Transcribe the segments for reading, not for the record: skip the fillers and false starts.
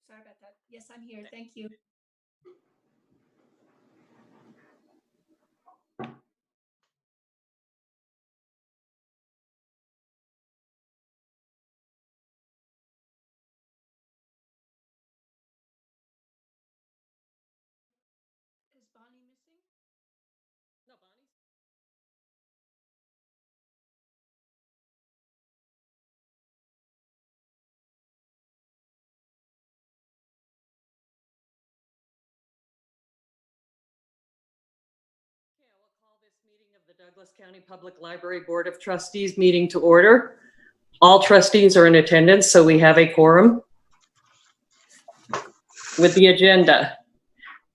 Sorry about that. Yes, I'm here. Thank you. Is Bonnie missing? No, Bonnie's. Okay, I will call this meeting of the Douglas County Public Library Board of Trustees meeting to order. All trustees are in attendance, so we have a quorum. With the agenda,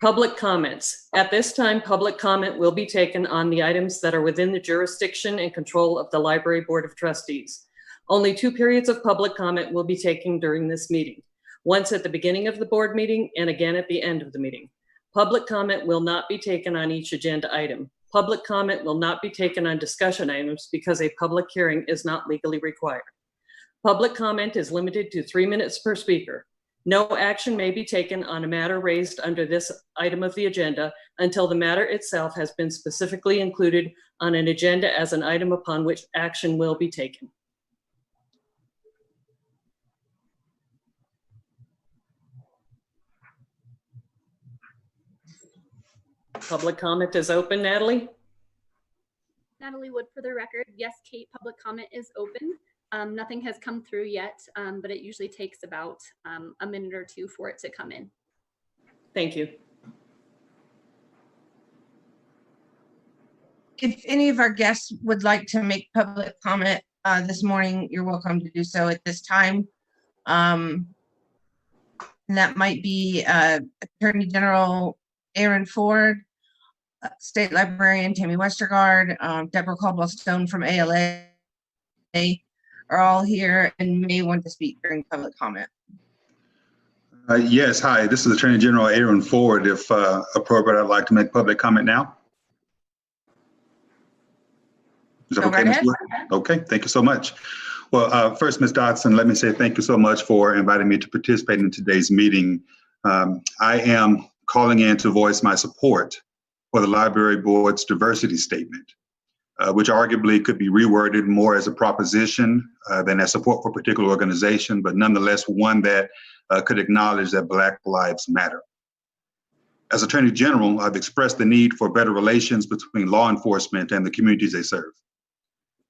public comments. At this time, public comment will be taken on the items that are within the jurisdiction and control of the Library Board of Trustees. Only 2 periods of public comment will be taken during this meeting, once at the beginning of the board meeting and again at the end of the meeting. Public comment will not be taken on each agenda item. Public comment will not be taken on discussion items because a public hearing is not legally required. Public comment is limited to 3 minutes per speaker. No action may be taken on a matter raised under this item of the agenda until the matter itself has been specifically included on an agenda as an item upon which action will be taken. Public comment is open, Natalie? Natalie Wood for the record. Yes, Kate, public comment is open. Nothing has come through yet, but it usually takes about a minute or two for it to come in. Thank you. If any of our guests would like to make public comment this morning, you're welcome to do so at this time. And that might be Attorney General Aaron Ford, State Librarian Tammy Westergaard, Deborah Caldwell-Stone from ALA are all here and may want to speak during public comment. Yes, hi, this is Attorney General Aaron Ford. If appropriate, I'd like to make public comment now. Is that okay, Ms. Wood? Okay, thank you so much. Well, first, Ms. Dodson, let me say thank you so much for inviting me to participate in today's meeting. I am calling in to voice my support for the Library Board's diversity statement, which arguably could be reworded more as a proposition than as support for a particular organization, but nonetheless one that could acknowledge that Black lives matter. As Attorney General, I've expressed the need for better relations between law enforcement and the communities they serve.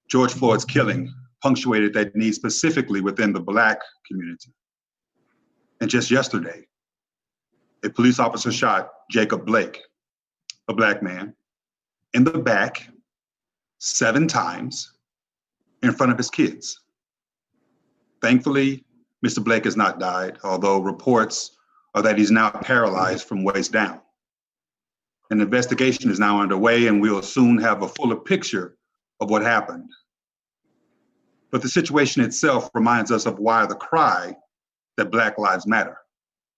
George Floyd's killing punctuated that need specifically within the Black community. And just yesterday, a police officer shot Jacob Blake, a Black man, in the back 7 times in front of his kids. Thankfully, Mr. Blake has not died, although reports are that he's now paralyzed from waist down. An investigation is now underway and we'll soon have a fuller picture of what happened. But the situation itself reminds us of why the cry that Black Lives Matter,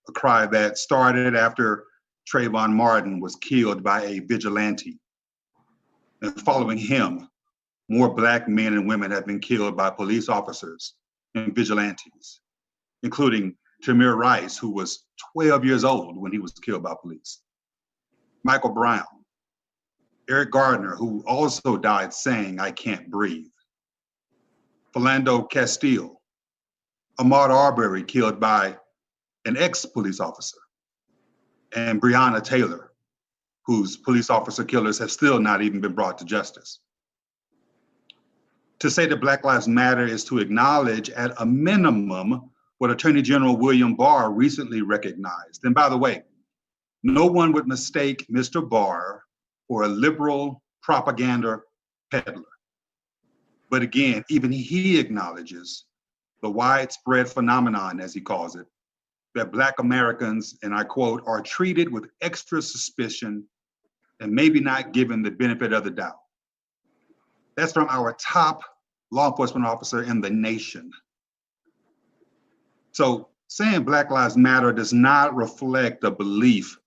a cry that started after Trayvon Martin was killed by a vigilante. And following him, more Black men and women have been killed by police officers and vigilantes, including Tamir Rice, who was 12 years old when he was killed by police. Michael Brown, Eric Gardner, who also died saying, "I can't breathe." Philando Castile, Ahmaud Arbery, killed by an ex-police officer, and Breonna Taylor, whose police officer killers have still not even been brought to justice. To say that Black Lives Matter is to acknowledge at a minimum what Attorney General William Barr recently recognized. And by the way, no one would mistake Mr. Barr for a liberal propaganda peddler. But again, even he acknowledges the widespread phenomenon, as he calls it, that Black Americans, and I quote, are treated with extra suspicion and maybe not given the benefit of the doubt. That's from our top law enforcement officer in the nation. So saying Black Lives Matter does not reflect a belief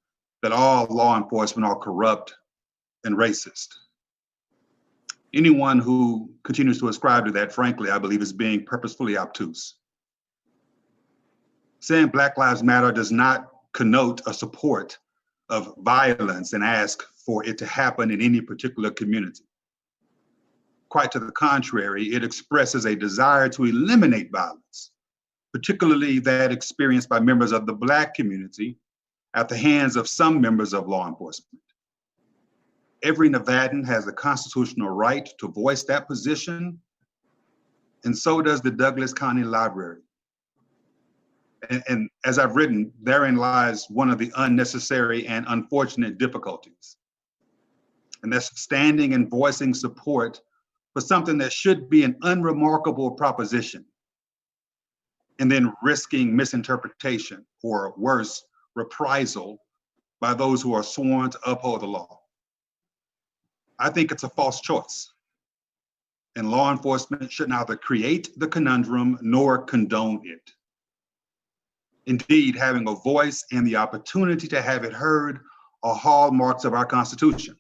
that all law enforcement are corrupt and racist. Anyone who continues to ascribe to that, frankly, I believe is being purposefully obtuse. Saying Black Lives Matter does not connote a support of violence and ask for it to happen in any particular community. Quite to the contrary, it expresses a desire to eliminate violence, particularly that experienced by members of the Black community at the hands of some members of law enforcement. Every Nevadan has the constitutional right to voice that position, and so does the Douglas County Library. And as I've written, therein lies one of the unnecessary and unfortunate difficulties. And that's standing and voicing support for something that should be an unremarkable proposition, and then risking misinterpretation or worse, reprisal by those who are sworn to uphold the law. I think it's a false choice. And law enforcement should neither create the conundrum nor condone it. Indeed, having a voice and the opportunity to have it heard are hallmarks of our Constitution.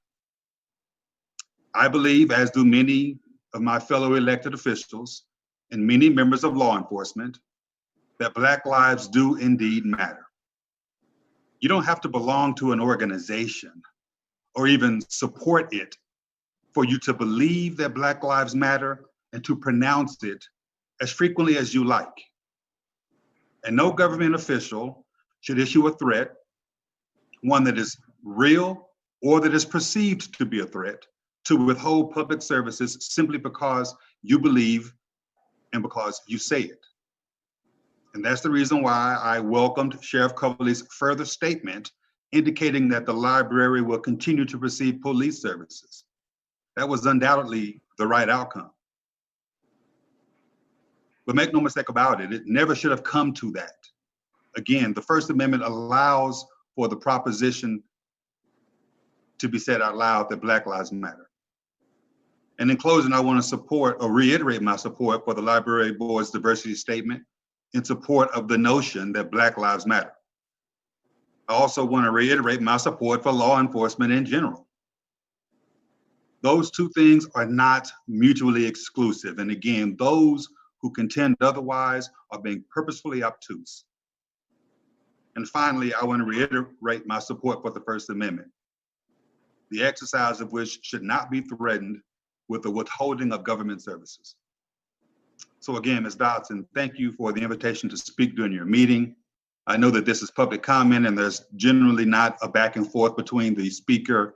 I believe, as do many of my fellow elected officials and many members of law enforcement, that Black lives do indeed matter. You don't have to belong to an organization or even support it for you to believe that Black lives matter and to pronounce it as frequently as you like. And no government official should issue a threat, one that is real or that is perceived to be a threat, to withhold public services simply because you believe and because you say it. And that's the reason why I welcomed Sheriff Coverly's further statement indicating that the library will continue to receive police services. That was undoubtedly the right outcome. But make no mistake about it, it never should have come to that. Again, the First Amendment allows for the proposition to be said out loud that Black Lives Matter. And in closing, I want to support or reiterate my support for the Library Board's diversity statement in support of the notion that Black Lives Matter. I also want to reiterate my support for law enforcement in general. Those two things are not mutually exclusive. And again, those who contend otherwise are being purposefully obtuse. And finally, I want to reiterate my support for the First Amendment, the exercise of which should not be threatened with the withholding of government services. So again, Ms. Dodson, thank you for the invitation to speak during your meeting. I know that this is public comment and there's generally not a back and forth between the speaker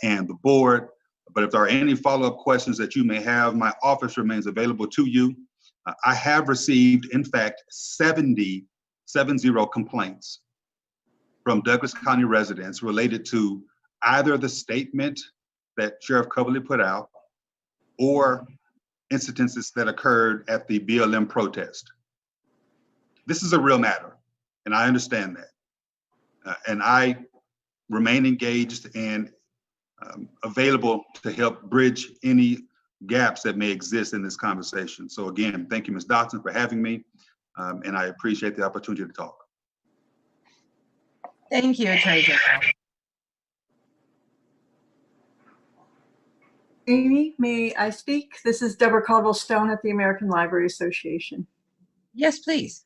and the board, but if there are any follow-up questions that you may have, my office remains available to you. I have received, in fact, 70 complaints from Douglas County residents related to either the statement that Sheriff Coverly put out or incidences that occurred at the BLM protest. This is a real matter, and I understand that. And I remain engaged and available to help bridge any gaps that may exist in this conversation. So again, thank you, Ms. Dodson, for having me, and I appreciate the opportunity to talk. Thank you, Attorney General. Amy, may I speak? This is Deborah Caldwell-Stone at the American Library Association. Yes, please.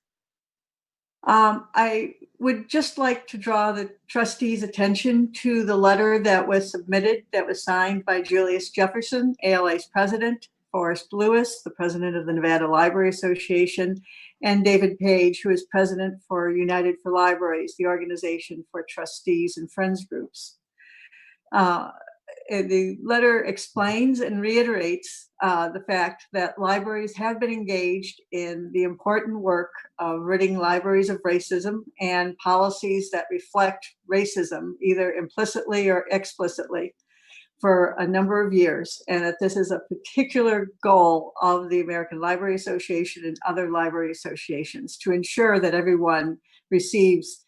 I would just like to draw the trustees' attention to the letter that was submitted that was signed by Julius Jefferson, ALA's president, Forrest Lewis, the president of the Nevada Library Association, and David Page, who is president for United for Libraries, the organization for trustees and friends groups. The letter explains and reiterates the fact that libraries have been engaged in the important work of ridding libraries of racism and policies that reflect racism, either implicitly or explicitly, for a number of years, and that this is a particular goal of the American Library Association and other library associations to ensure that everyone receives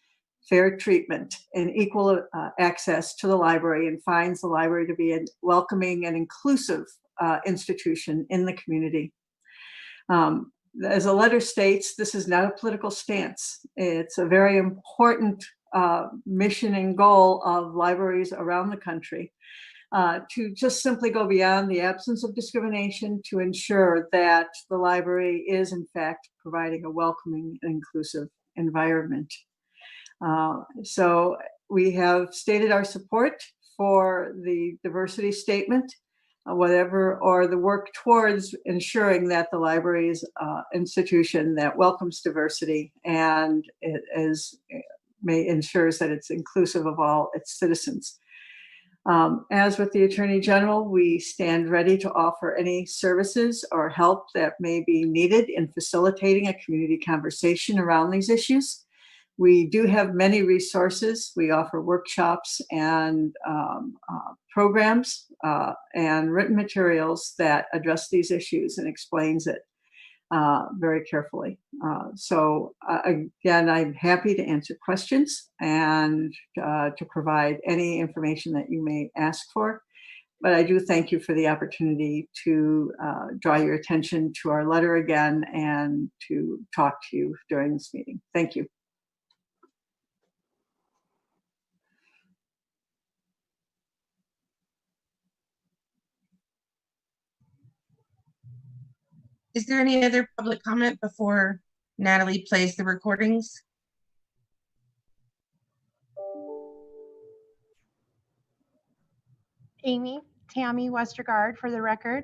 fair treatment and equal access to the library and finds the library to be a welcoming and inclusive institution in the community. As the letter states, this is not a political stance. It's a very important mission and goal of libraries around the country to just simply go beyond the absence of discrimination to ensure that the library is in fact providing a welcoming and inclusive environment. So we have stated our support for the diversity statement, whatever, or the work towards ensuring that the library is an institution that welcomes diversity and ensures that it's inclusive of all its citizens. As with the Attorney General, we stand ready to offer any services or help that may be needed in facilitating a community conversation around these issues. We do have many resources. We offer workshops and programs and written materials that address these issues and explains it very carefully. So again, I'm happy to answer questions and to provide any information that you may ask for. But I do thank you for the opportunity to draw your attention to our letter again and to talk to you during this meeting. Thank you. Is there any other public comment before Natalie plays the recordings? Amy, Tammy Westergaard for the record.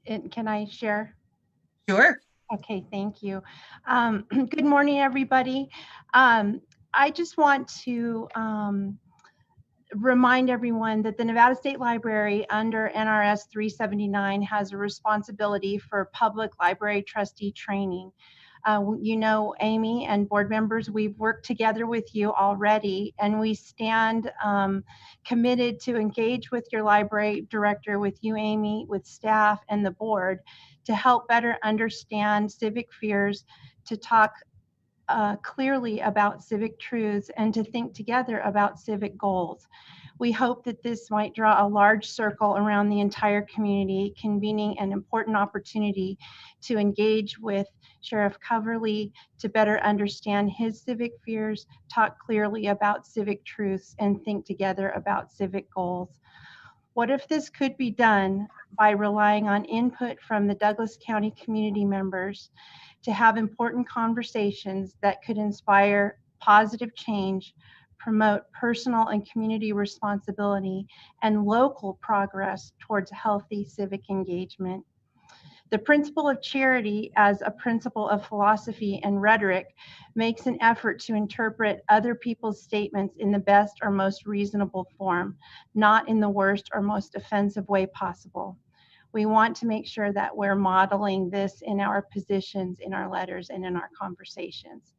And can I share? Sure. Okay, thank you. Good morning, everybody. I just want to remind everyone that the Nevada State Library under NRS 379 has a responsibility for public library trustee training. You know, Amy and board members, we've worked together with you already, and we stand committed to engage with your library director, with you, Amy, with staff and the board to help better understand civic fears, to talk clearly about civic truths, and to think together about civic goals. We hope that this might draw a large circle around the entire community, convening an important opportunity to engage with Sheriff Coverly to better understand his civic fears, talk clearly about civic truths, and think together about civic goals. What if this could be done by relying on input from the Douglas County community members to have important conversations that could inspire positive change, promote personal and community responsibility, and local progress towards healthy civic engagement? The principle of charity as a principle of philosophy and rhetoric makes an effort to interpret other people's statements in the best or most reasonable form, not in the worst or most offensive way possible. We want to make sure that we're modeling this in our positions, in our letters, and in our conversations.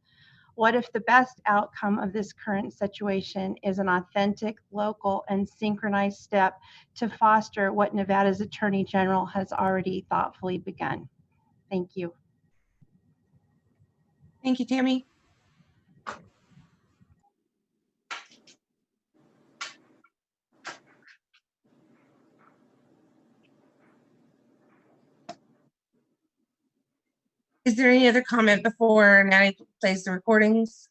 What if the best outcome of this current situation is an authentic, local, and synchronized step to foster what Nevada's Attorney General has already thoughtfully begun? Thank you. Thank you, Tammy. Is there any other comment before Natalie plays the recordings?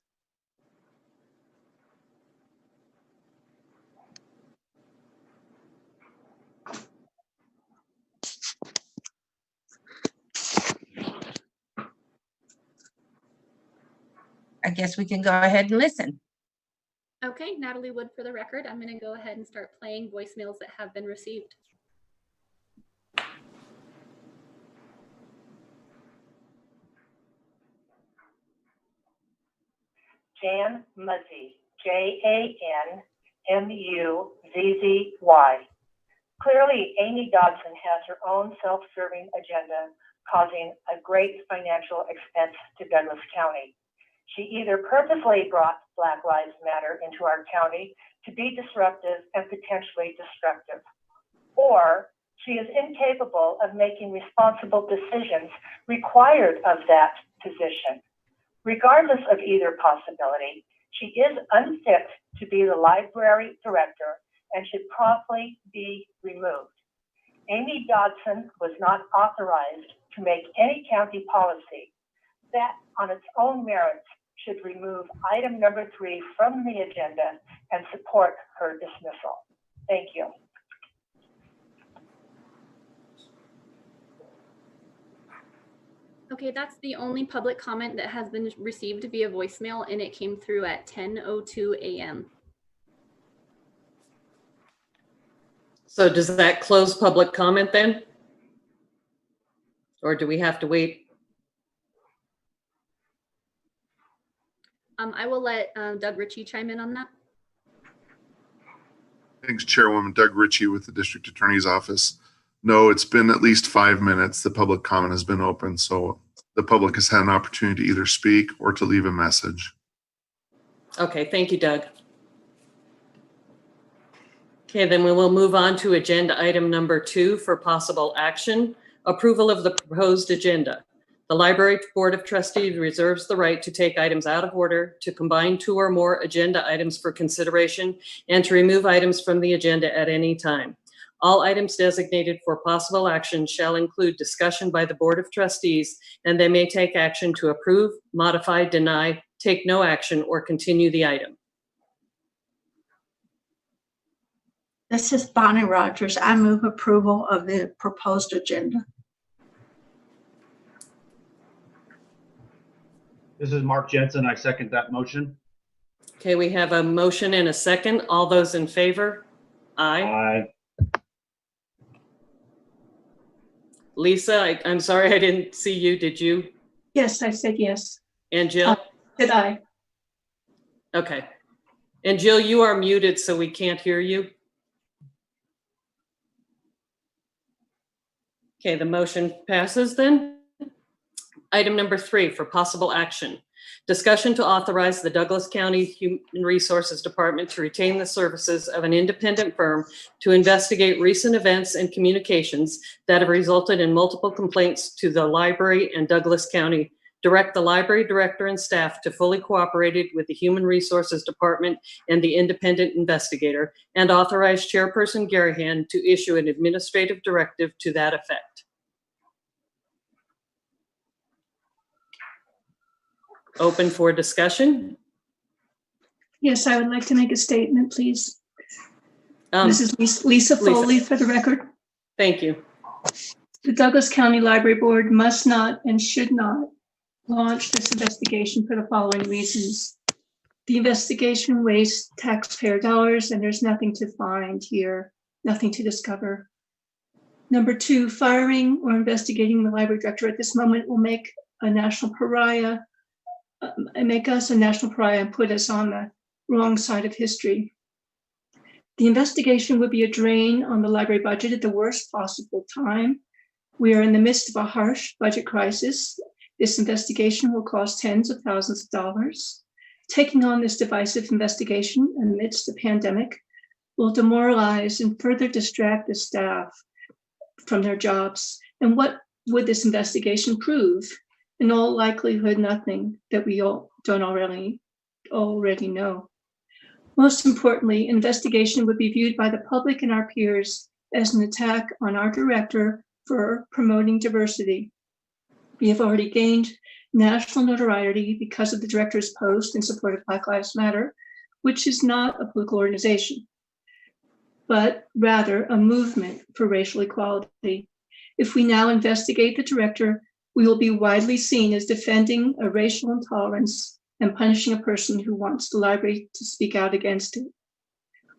I guess we can go ahead and listen. Okay, Natalie Wood for the record. I'm going to go ahead and start playing voicemails that have been received. Jan Muzzy, Janmuzzy. Clearly, Amy Dodson has her own self-serving agenda, causing a great financial expense to Douglas County. She either purposely brought Black Lives Matter into our county to be disruptive and potentially destructive, or she is incapable of making responsible decisions required of that position. Regardless of either possibility, she is unfit to be the library director and should promptly be removed. Amy Dodson was not authorized to make any county policy. That, on its own merits, should remove item number 3 from the agenda and support her dismissal. Thank you. Okay, that's the only public comment that has been received via voicemail, and it came through at 10:02 a.m. So does that close public comment then? Or do we have to wait? I will let Doug Ritchie chime in on that. Thanks, Chairwoman Doug Ritchie with the District Attorney's Office. No, it's been at least 5 minutes. The public comment has been open, so the public has had an opportunity to either speak or to leave a message. Okay, thank you, Doug. Okay, then we will move on to agenda item number 2 for possible action, approval of the proposed agenda. The Library Board of Trustees reserves the right to take items out of order, to combine 2 or more agenda items for consideration, and to remove items from the agenda at any time. All items designated for possible action shall include discussion by the Board of Trustees, and they may take action to approve, modify, deny, take no action, or continue the item. This is Bonnie Rogers. I move approval of the proposed agenda. This is Mark Jensen. I second that motion. Okay, we have a motion and a second. All those in favor? Aye. Aye. Lisa, I'm sorry I didn't see you. Did you? Yes, I said yes. And Jill? Did I? Okay. And Jill, you are muted, so we can't hear you. Okay, the motion passes then. Item number 3 for possible action. Discussion to authorize the Douglas County Human Resources Department to retain the services of an independent firm to investigate recent events and communications that have resulted in multiple complaints to the library and Douglas County. Direct the library director and staff to fully cooperate with the Human Resources Department and the independent investigator, and authorize Chairperson Garahan to issue an administrative directive to that effect. Open for discussion. Yes, I would like to make a statement, please. This is Lisa Foley for the record. Thank you. The Douglas County Library Board must not and should not launch this investigation for the following reasons. The investigation wastes taxpayer dollars, and there's nothing to find here, nothing to discover. Number 2, firing or investigating the library director at this moment will make a national pariah, make us a national pariah and put us on the wrong side of history. The investigation would be a drain on the library budget at the worst possible time. We are in the midst of a harsh budget crisis. This investigation will cost tens of thousands of dollars. Taking on this divisive investigation amidst the pandemic will demoralize and further distract the staff from their jobs. And what would this investigation prove? In all likelihood, nothing that we all don't already know. Most importantly, investigation would be viewed by the public and our peers as an attack on our director for promoting diversity. We have already gained national notoriety because of the director's post in support of Black Lives Matter, which is not a political organization, but rather a movement for racial equality. If we now investigate the director, we will be widely seen as defending a racial intolerance and punishing a person who wants the library to speak out against it.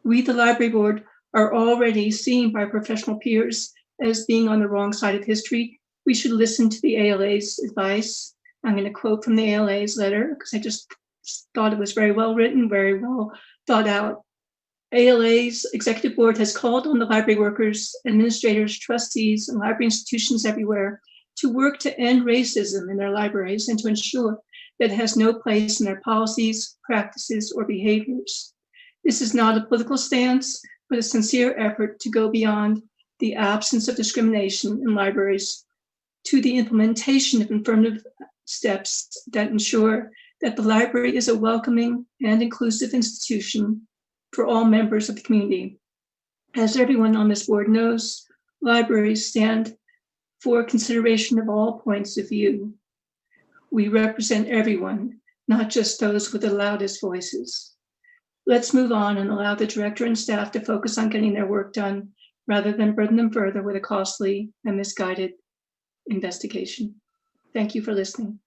We, the library board, are already seen by professional peers as being on the wrong side of history. We should listen to the ALA's advice. I'm going to quote from the ALA's letter because I just thought it was very well written, very well thought out. ALA's executive board has called on the library workers, administrators, trustees, and library institutions everywhere to work to end racism in their libraries and to ensure that it has no place in their policies, practices, or behaviors. This is not a political stance, but a sincere effort to go beyond the absence of discrimination in libraries to the implementation of affirmative steps that ensure that the library is a welcoming and inclusive institution for all members of the community. As everyone on this board knows, libraries stand for consideration of all points of view. We represent everyone, not just those with the loudest voices. Let's move on and allow the director and staff to focus on getting their work done rather than burden them further with a costly and misguided investigation. Thank you for listening.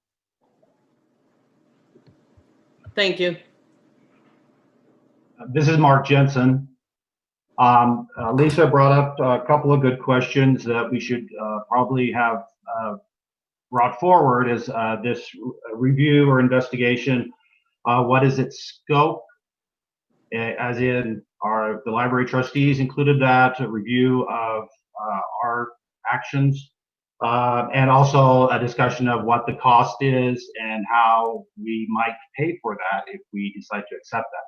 Thank you. This is Mark Jensen. Lisa brought up a couple of good questions that we should probably have brought forward as this review or investigation. What is its scope? As in, are the library trustees included that, a review of our actions, and also a discussion of what the cost is and how we might pay for that if we decide to accept that.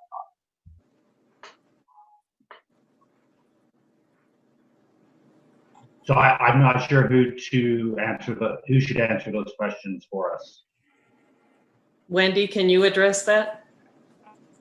So I'm not sure who should answer those questions for us. Wendy, can you address that?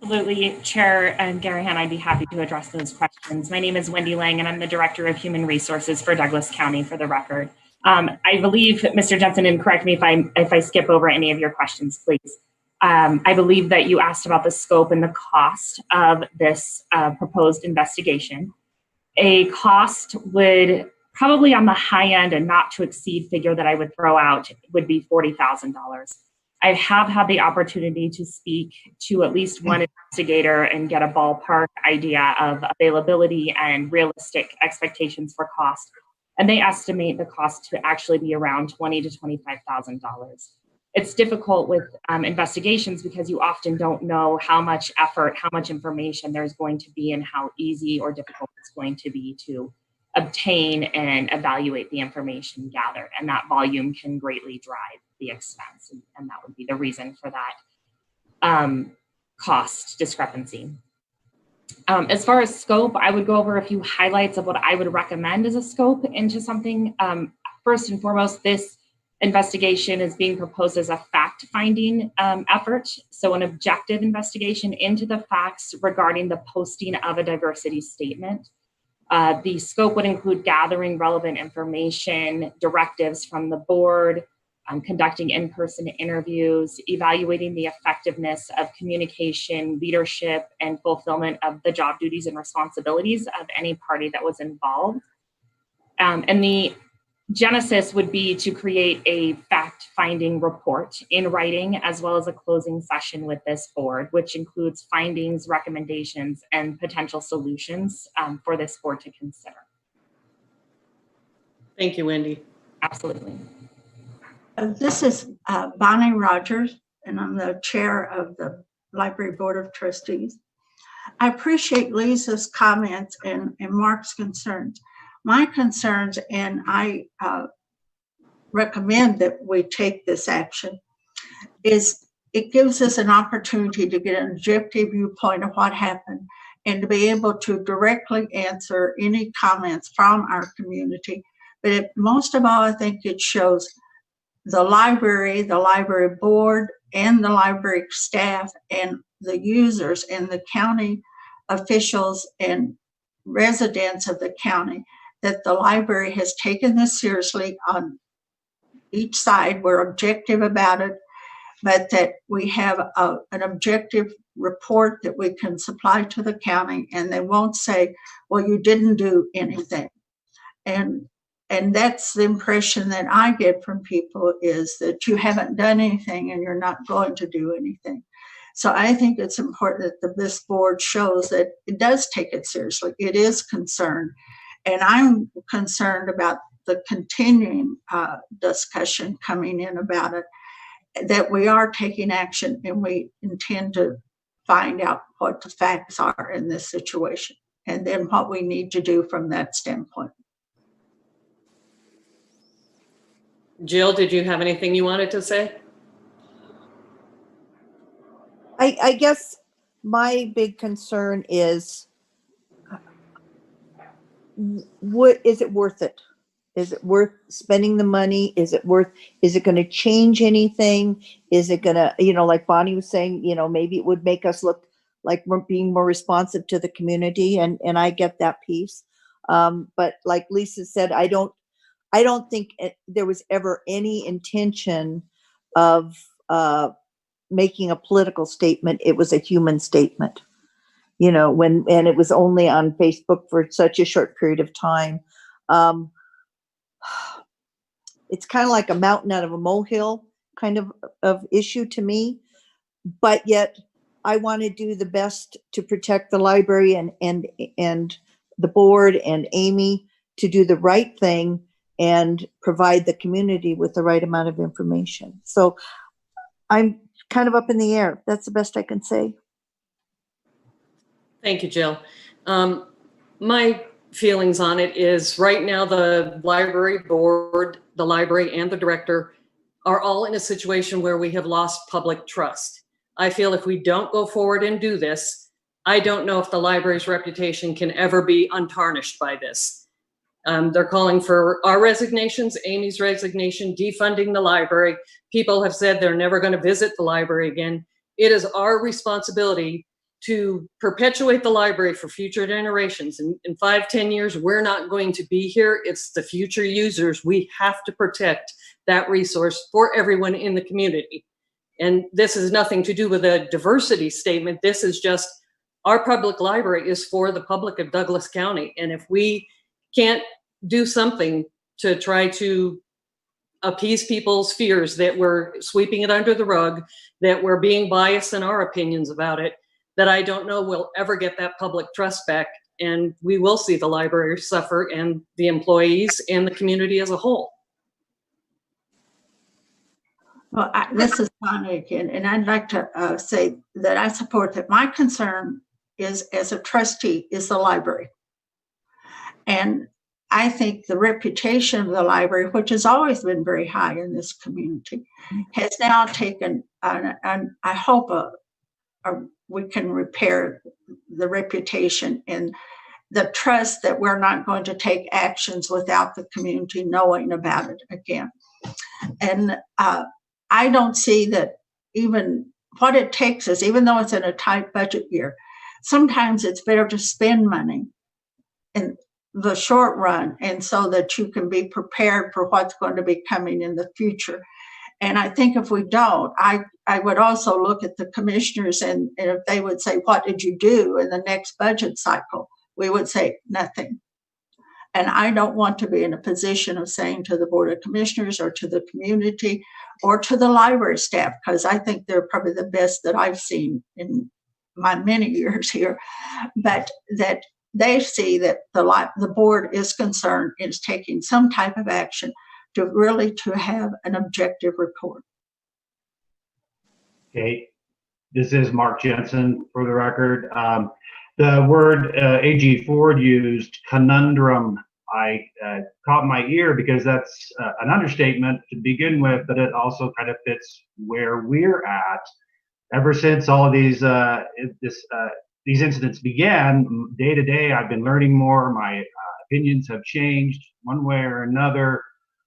Absolutely, Chair and Garahan, I'd be happy to address those questions. My name is Wendy Lang, and I'm the Director of Human Resources for Douglas County, for the record. I believe, Mr. Jensen, and correct me if I skip over any of your questions, please. I believe that you asked about the scope and the cost of this proposed investigation. A cost would probably, on the high end and not to exceed figure that I would throw out, would be $40,000. I have had the opportunity to speak to at least one investigator and get a ballpark idea of availability and realistic expectations for cost. And they estimate the cost to actually be around $20,000 to $25,000. It's difficult with investigations because you often don't know how much effort, how much information there's going to be, and how easy or difficult it's going to be to obtain and evaluate the information gathered. And that volume can greatly drive the expense. And that would be the reason for that cost discrepancy. As far as scope, I would go over a few highlights of what I would recommend as a scope into something. First and foremost, this investigation is being proposed as a fact-finding effort. So an objective investigation into the facts regarding the posting of a diversity statement. The scope would include gathering relevant information, directives from the board, conducting in-person interviews, evaluating the effectiveness of communication, leadership, and fulfillment of the job duties and responsibilities of any party that was involved. And the genesis would be to create a fact-finding report in writing, as well as a closing session with this board, which includes findings, recommendations, and potential solutions for this board to consider. Thank you, Wendy. Absolutely. This is Bonnie Rogers, and I'm the chair of the Library Board of Trustees. I appreciate Lisa's comments and Mark's concerns. My concerns, and I recommend that we take this action, is it gives us an opportunity to get an objective viewpoint of what happened and to be able to directly answer any comments from our community. But most of all, I think it shows the library board, and the library staff, and the users, and the county officials and residents of the county that the library has taken this seriously on each side. We're objective about it, but that we have an objective report that we can supply to the county, and they won't say, well, you didn't do anything. And that's the impression that I get from people, is that you haven't done anything and you're not going to do anything. So I think it's important that this board shows that it does take it seriously. It is concerned. And I'm concerned about the continuing discussion coming in about it, that we are taking action and we intend to find out what the facts are in this situation, and then what we need to do from that standpoint. Jill, did you have anything you wanted to say? I guess my big concern is, what is it worth it? Is it worth spending the money? Is it going to change anything? Is it going to, like Bonnie was saying, maybe it would make us look like we're being more responsive to the community. And I get that piece. But like Lisa said, I don't think there was ever any intention of making a political statement. It was a human statement, and it was only on Facebook for such a short period of time. it's kind of like a mountain out of a molehill kind of issue to me. But yet I want to do the best to protect the library and the board and Amy to do the right thing and provide the community with the right amount of information. So I'm kind of up in the air. That's the best I can say. Thank you, Jill. My feelings on it is right now the library board, the library and the director are all in a situation where we have lost public trust. I feel if we don't go forward and do this, I don't know if the library's reputation can ever be untarnished by this. They're calling for our resignations, Amy's resignation, defunding the library. People have said they're never going to visit the library again. It is our responsibility to perpetuate the library for future generations. In 5-10 years, we're not going to be here. It's the future users. We have to protect that resource for everyone in the community. And this has nothing to do with a diversity statement. This is just our public library is for the public of Douglas County. And if we can't do something to try to appease people's fears that we're sweeping it under the rug, that we're being biased in our opinions about it, that I don't know we'll ever get that public trust back. And we will see the library suffer and the employees and the community as a whole. Well, this is Connie again, and I'd like to say that I support that. My concern is, as a trustee, is the library. And I think the reputation of the library, which has always been very high in this community, has now taken, and I hope we can repair the reputation and the trust that we're not going to take actions without the community knowing about it again. And I don't see that even what it takes is, even though it's in a tight budget year, sometimes it's better to spend money in the short run, and so that you can be prepared for what's going to be coming in the future. And I think if we don't, I would also look at the commissioners, and if they would say, what did you do in the next budget cycle? We would say nothing. And I don't want to be in a position of saying to the Board of Commissioners or to the community or to the library staff, because I think they're probably the best that I've seen in my many years here, but that they see that the board is concerned, is taking some type of action to really to have an objective report. Okay, this is Mark Jensen for the record. The word AG Ford used, conundrum, I caught my ear because that's an understatement to begin with, but it also kind of fits where we're at. Ever since all of these incidents began, day to day, I've been learning more. My opinions have changed one way or another.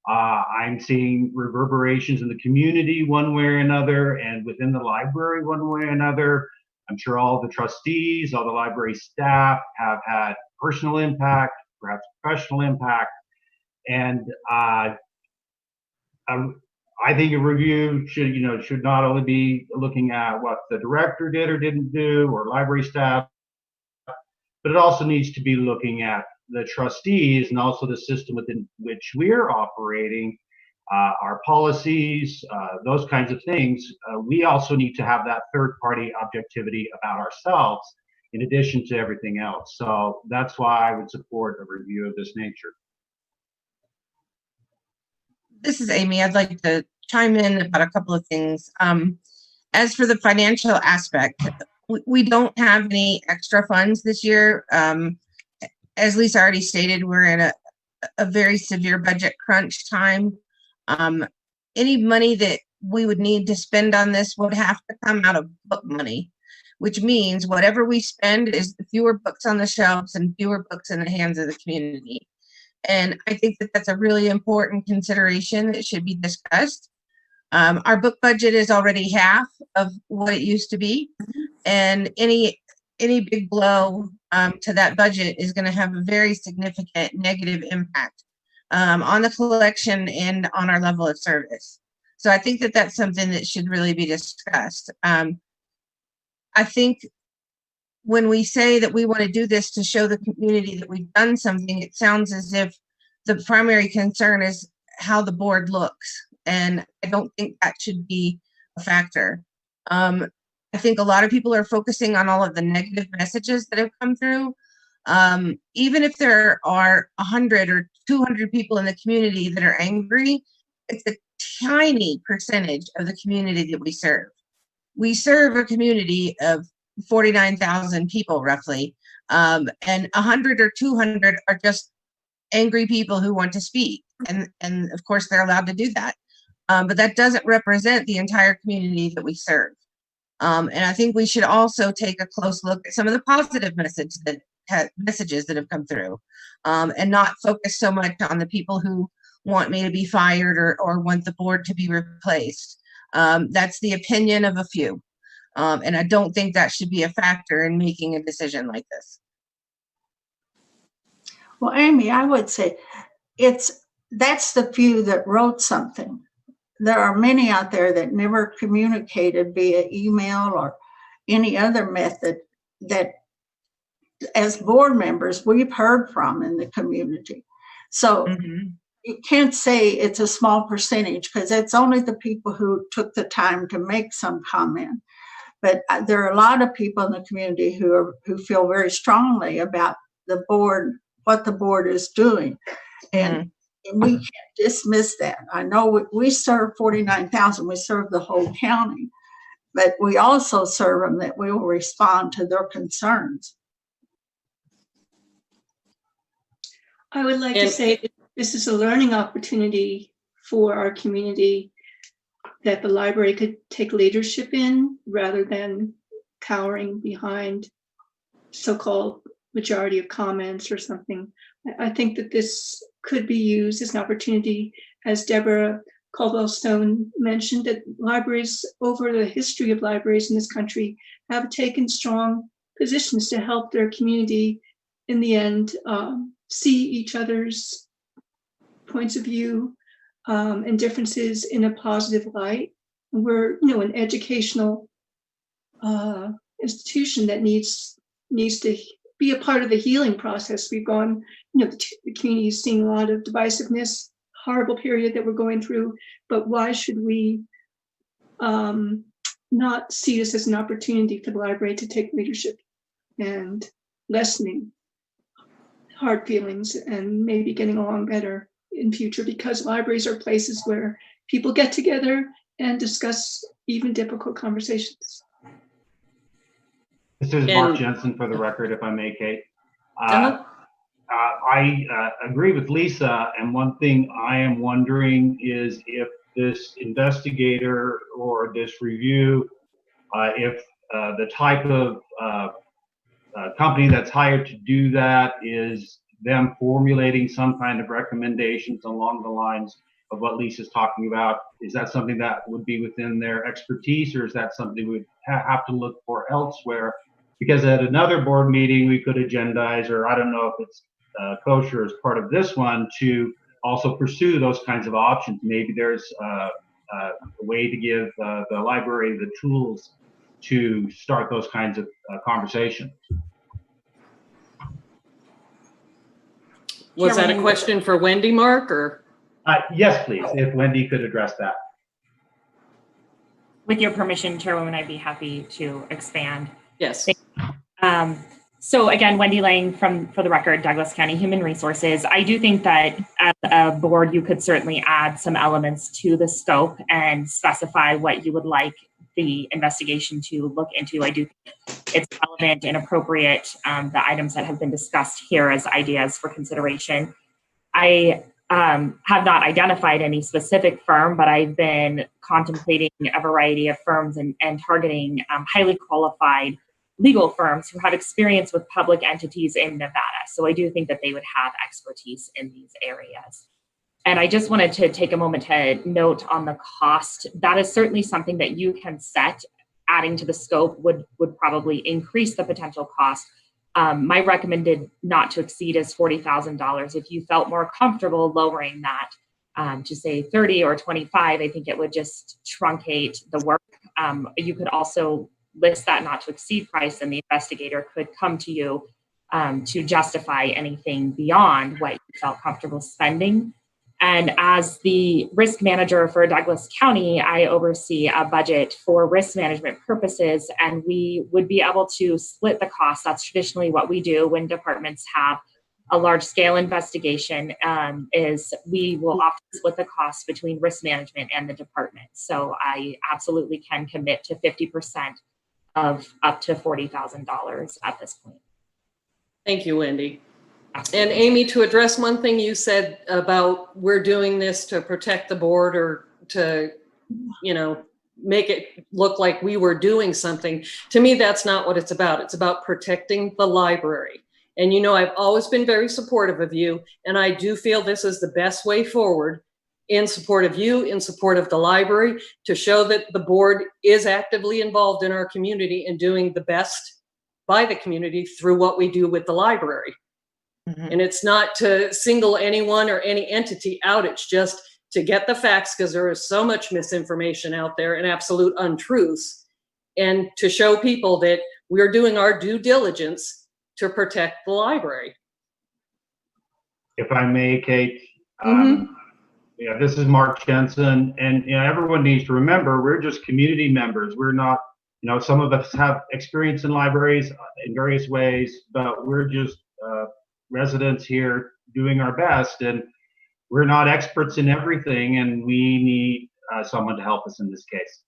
I'm seeing reverberations in the community one way or another, and within the library one way or another. I'm sure all the trustees, all the library staff have had personal impact, perhaps professional impact. And I think a review should not only be looking at what the director did or didn't do, or library staff, but it also needs to be looking at the trustees and also the system within which we're operating, our policies, those kinds of things. We also need to have that third-party objectivity about ourselves in addition to everything else. So that's why I would support a review of this nature. This is Amy. I'd like to chime in about a couple of things. As for the financial aspect, we don't have any extra funds this year. As Lisa already stated, we're in a very severe budget crunch time. Any money that we would need to spend on this would have to come out of book money, which means whatever we spend is fewer books on the shelves and fewer books in the hands of the community. And I think that that's a really important consideration that should be discussed. Our book budget is already half of what it used to be, and any big blow to that budget is going to have a very significant negative impact on the collection and on our level of service. So I think that that's something that should really be discussed. I think when we say that we want to do this to show the community that we've done something, it sounds as if the primary concern is how the board looks. And I don't think that should be a factor. I think a lot of people are focusing on all of the negative messages that have come through. Even if there are 100 or 200 people in the community that are angry, it's a tiny percentage of the community that we serve. We serve a community of 49,000 people roughly, and 100 or 200 are just angry people who want to speak. And of course, they're allowed to do that. But that doesn't represent the entire community that we serve. And I think we should also take a close look at some of the positive messages that have come through, and not focus so much on the people who want me to be fired or want the board to be replaced. That's the opinion of a few. And I don't think that should be a factor in making a decision like this. Well, Amy, I would say that's the few that wrote something. There are many out there that never communicated via email or any other method that, as board members, we've heard from in the community. So you can't say it's a small percentage, because it's only the people who took the time to make some comment. But there are a lot of people in the community who feel very strongly about the board, what the board is doing. And we can't dismiss that. I know we serve 49,000, we serve the whole county, but we also serve them that we will respond to their concerns. I would like to say that this is a learning opportunity for our community that the library could take leadership in, rather than cowering behind so-called majority of comments or something. I think that this could be used as an opportunity, as Deborah Caldwell-Stone mentioned, that libraries, over the history of libraries in this country, have taken strong positions to help their community in the end see each other's points of view and differences in a positive light. We're, an educational institution that needs to be a part of the healing process. We've gone, the community is seeing a lot of divisiveness, horrible period that we're going through, but why should we not see this as an opportunity for the library to take leadership and lessening hard feelings and maybe getting along better in future, because libraries are places where people get together and discuss even difficult conversations. This is Mark Jensen for the record, if I may, Kate. I agree with Lisa, and one thing I am wondering is if this investigator or this review, if the type of company that's hired to do that is them formulating some kind of recommendations along the lines of what Lisa's talking about. Is that something that would be within their expertise, or is that something we'd have to look for elsewhere? Because at another board meeting, we could agendize, or I don't know if it's kosher as part of this one, to also pursue those kinds of options. Maybe there's a way to give the library the tools to start those kinds of conversations. Was that a question for Wendy, Mark, or? Yes, please, if Wendy could address that. With your permission, Chairwoman, I'd be happy to expand. Yes. So again, Wendy Lang for the record, Douglas County Human Resources. I do think that as a board, you could certainly add some elements to the scope and specify what you would like the investigation to look into. I do think it's relevant and appropriate, the items that have been discussed here as ideas for consideration. I have not identified any specific firm, but I've been contemplating a variety of firms and targeting highly qualified legal firms who have experience with public entities in Nevada. So I do think that they would have expertise in these areas. And I just wanted to take a moment to note on the cost. That is certainly something that you can set. Adding to the scope would probably increase the potential cost. My recommended not to exceed is $40,000. If you felt more comfortable lowering that to say 30 or 25, I think it would just truncate the work. You could also list that not to exceed price, and the investigator could come to you to justify anything beyond what you felt comfortable spending. And as the risk manager for Douglas County, I oversee a budget for risk management purposes, and we would be able to split the cost. That's traditionally what we do when departments have a large scale investigation, is we will often split the cost between risk management and the department. So I absolutely can commit to 50% of up to $40,000 at this point. Thank you, Wendy. And Amy, to address one thing you said about we're doing this to protect the board or to, you know, make it look like we were doing something. To me, that's not what it's about. It's about protecting the library. And, you know, I've always been very supportive of you, and I do feel this is the best way forward in support of you, in support of the library, to show that the board is actively involved in our community and doing the best by the community through what we do with the library. And it's not to single anyone or any entity out. It's just to get the facts, because there is so much misinformation out there and absolute untruths, and to show people that we're doing our due diligence to protect the library. If I may, Kate, yeah, this is Mark Jensen, and you know, everyone needs to remember we're just community members. We're not, you know, some of us have experience in libraries in various ways, but we're just residents here doing our best, and we're not experts in everything, and we need someone to help us in this case.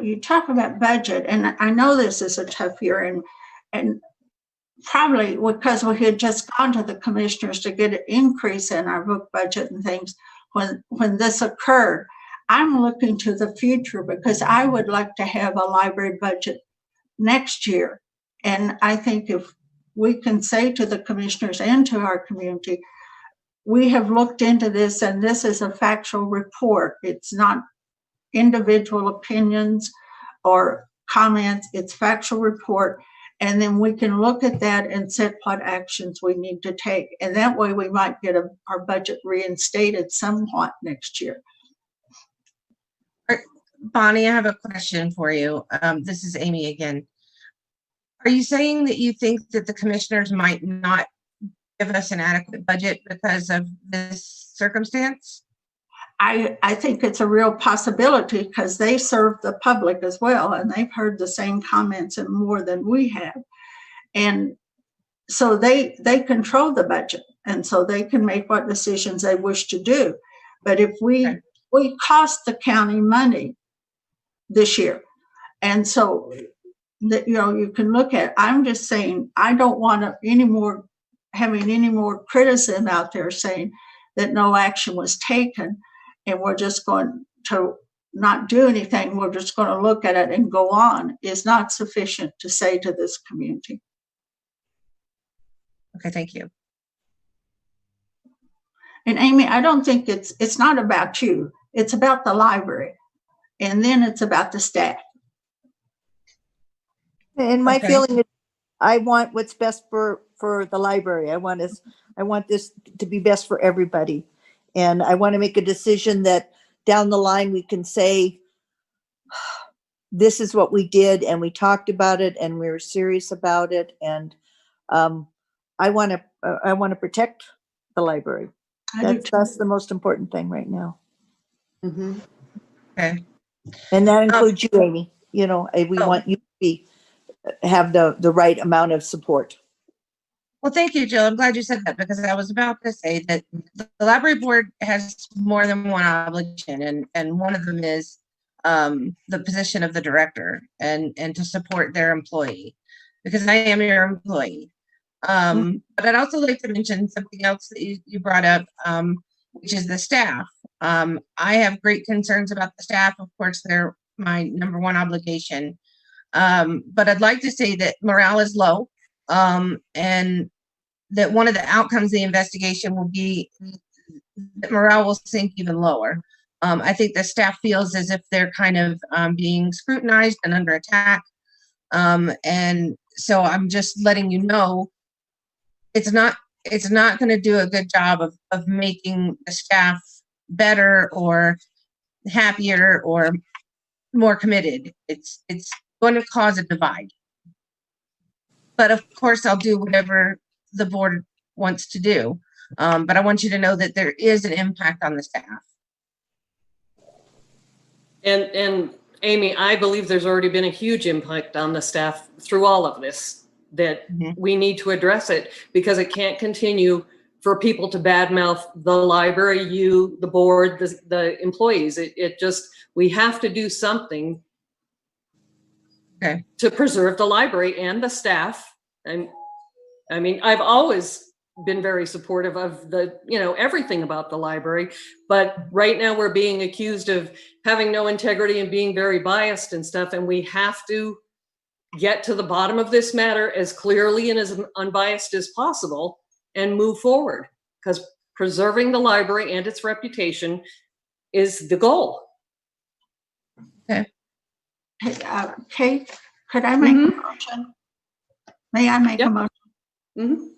You talk about budget, and I know this is a tough year, and probably because we had just gone to the commissioners to get an increase in our book budget and things when this occurred. I'm looking to the future because I would like to have a library budget next year. And I think if we can say to the commissioners and to our community, we have looked into this and this is a factual report. It's not individual opinions or comments, it's factual report. And then we can look at that and set what actions we need to take. And that way we might get our budget reinstated somewhat next year. Bonnie, I have a question for you. This is Amy again. Are you saying that you think that the commissioners might not give us an adequate budget because of this circumstance? I think it's a real possibility because they serve the public as well, and they've heard the same comments and more than we have. And so they control the budget, and so they can make what decisions they wish to do. But if we cost the county money this year, and so that, you know, you can look at, I'm just saying, I don't want having any more criticism out there saying that no action was taken and we're just going to not do anything, we're just going to look at it and go on, is not sufficient to say to this community. Okay, thank you. And Amy, I don't think it's not about you, it's about the library, and then it's about the staff. And my feeling is I want what's best for the library. I want this to be best for everybody. And I want to make a decision that down the line we can say, this is what we did and we talked about it and we were serious about it. And I want to protect the library. That's the most important thing right now. Okay. And that includes you, Amy. You know, we want you to have the right amount of support. Well, thank you, Jill. I'm glad you said that because I was about to say that the library board has more than one obligation, and one of them is the position of the director and to support their employee, because I am your employee. But I'd also like to mention something else that you brought up, which is the staff. I have great concerns about the staff. Of course, they're my number one obligation. But I'd like to say that morale is low, and that one of the outcomes of the investigation will be that morale will sink even lower. I think the staff feels as if they're kind of being scrutinized and under attack. And so I'm just letting you know, it's not going to do a good job of making the staff better or happier or more committed. It's going to cause a divide. But of course, I'll do whatever the board wants to do. But I want you to know that there is an impact on the staff. And Amy, I believe there's already been a huge impact on the staff through all of this, that we need to address it, because it can't continue for people to badmouth the library, you, the board, the employees. It just, we have to do something to preserve the library and the staff. And I mean, I've always been very supportive of the, everything about the library, but right now we're being accused of having no integrity and being very biased and stuff. And we have to get to the bottom of this matter as clearly and as unbiased as possible and move forward, because preserving the library and its reputation is the goal. Okay. Hey, Kate, could I make a motion? May I make a motion?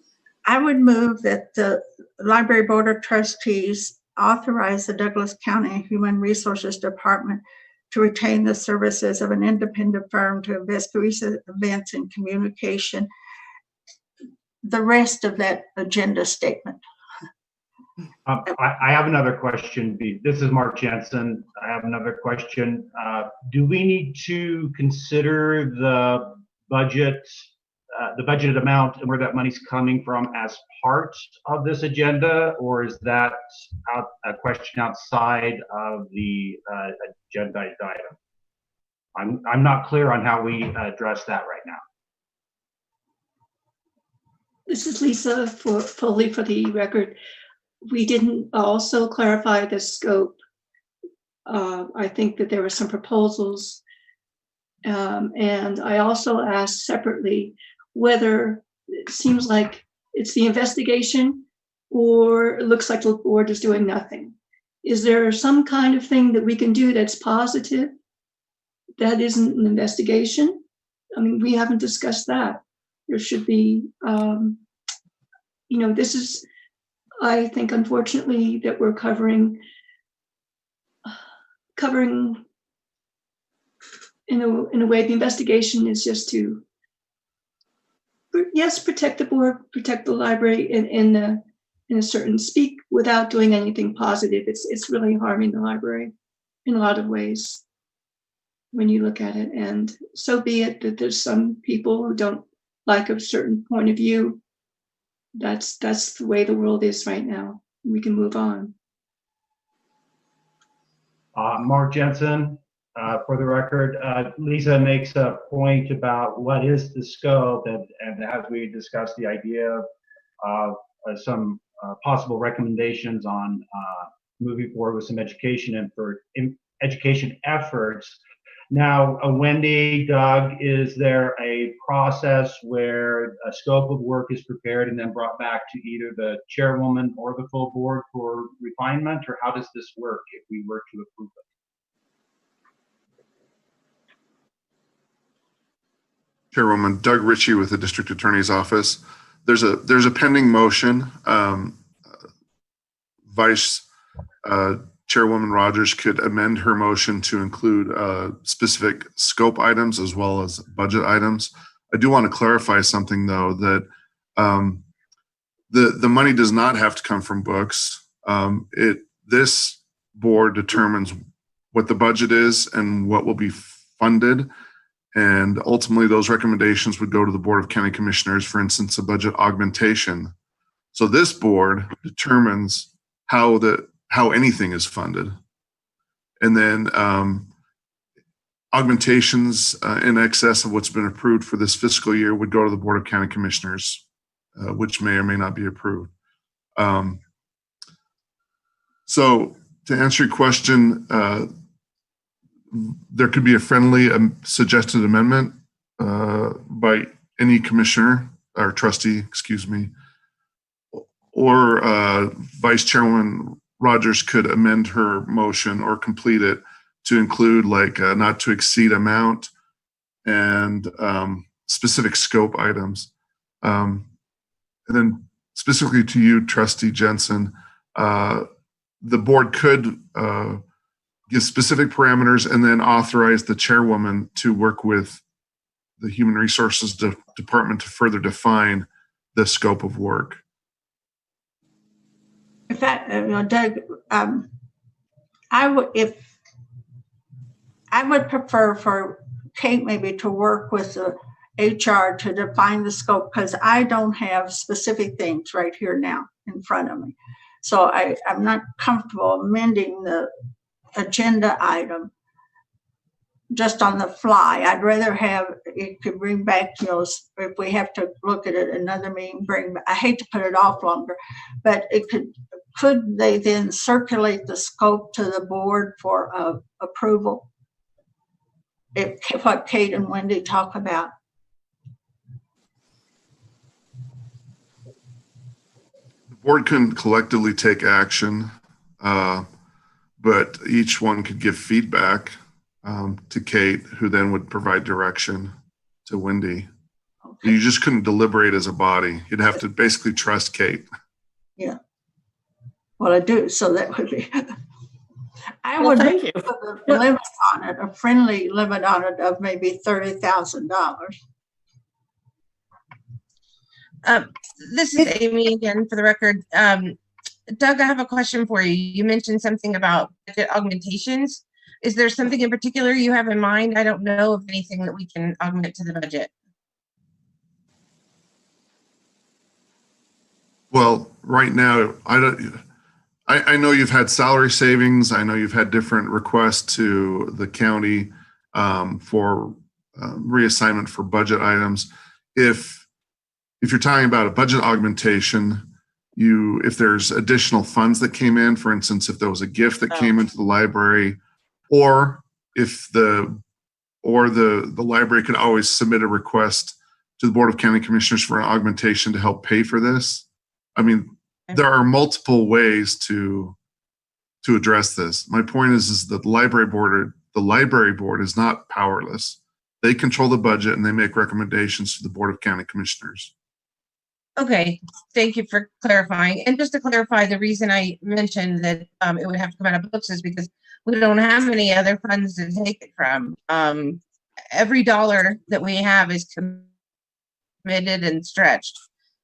I would move that the Library Board of Trustees authorize the Douglas County Human Resources Department to retain the services of an independent firm to investigate events and communication. The rest of that agenda statement. I have another question. This is Mark Jensen. I have another question. Do we need to consider the budget, the budgeted amount and where that money's coming from as part of this agenda, or is that a question outside of the agenda item? I'm not clear on how we address that right now. This is Lisa fully for the record. We didn't also clarify the scope. I think that there were some proposals. And I also asked separately whether it seems like it's the investigation or it looks like the board is doing nothing. Is there some kind of thing that we can do that's positive that isn't an investigation? I mean, we haven't discussed that. There should be, this is, I think, unfortunately, that we're covering in a way, the investigation is just to, yes, protect the board, protect the library in a certain speak without doing anything positive. It's really harming the library in a lot of ways when you look at it. And so be it that there's some people who don't like a certain point of view. That's the way the world is right now. We can move on. Mark Jensen, for the record, Lisa makes a point about what is the scope, and as we discussed the idea of some possible recommendations on moving forward with some education education efforts. Now, Wendy, Doug, is there a process where a scope of work is prepared and then brought back to either the chairwoman or the full board for refinement, or how does this work if we were to approve it? Chairwoman Doug Ritchie with the District Attorney's Office. There's a pending motion. Vice Chairwoman Rogers could amend her motion to include specific scope items as well as budget items. I do want to clarify something, though, that the money does not have to come from books. This board determines what the budget is and what will be funded. And ultimately, those recommendations would go to the Board of County Commissioners, for instance, a budget augmentation. So this board determines how anything is funded. And then augmentations in excess of what's been approved for this fiscal year would go to the Board of County Commissioners, which may or may not be approved. So to answer your question, there could be a friendly suggested amendment by any commissioner or trustee, excuse me, or Vice Chairwoman Rogers could amend her motion or complete it to include like not to exceed amount and specific scope items. And then specifically to you, Trustee Jensen, the board could give specific parameters and then authorize the chairwoman to work with the Human Resources Department to further define the scope of work. if Doug, I would prefer for Kate maybe to work with the HR to define the scope, because I don't have specific things right here now in front of me. So I'm not comfortable amending the agenda item just on the fly. I'd rather have, it could bring back, if we have to look at it another meeting, I hate to put it off longer, but could they then circulate the scope to the board for approval? What Kate and Wendy talk about. The board couldn't collectively take action, but each one could give feedback to Kate, who then would provide direction to Wendy. Okay. You just couldn't deliberate as a body. You'd have to basically trust Kate. Yeah. Well, I do. So that would be. I would thank you. Put a limit on it, a friendly limit on it of maybe $30,000. This is Amy again for the record. Doug, I have a question for you. You mentioned something about budget augmentations. Is there something in particular you have in mind? I don't know of anything that we can augment to the budget. Well, right now, I know you've had salary savings. I know you've had different requests to the county for reassignment for budget items. If you're talking about a budget augmentation, if there's additional funds that came in, for instance, if there was a gift that came into the library, or if the library could always submit a request to the Board of County Commissioners for an augmentation to help pay for this. I mean, there are multiple ways to address this. My point is that the library board is not powerless. They control the budget and they make recommendations to the Board of County Commissioners. Okay, thank you for clarifying. And just to clarify, the reason I mentioned that it would have to come out of books is because we don't have any other funds to take it from. Every dollar that we have is committed and stretched.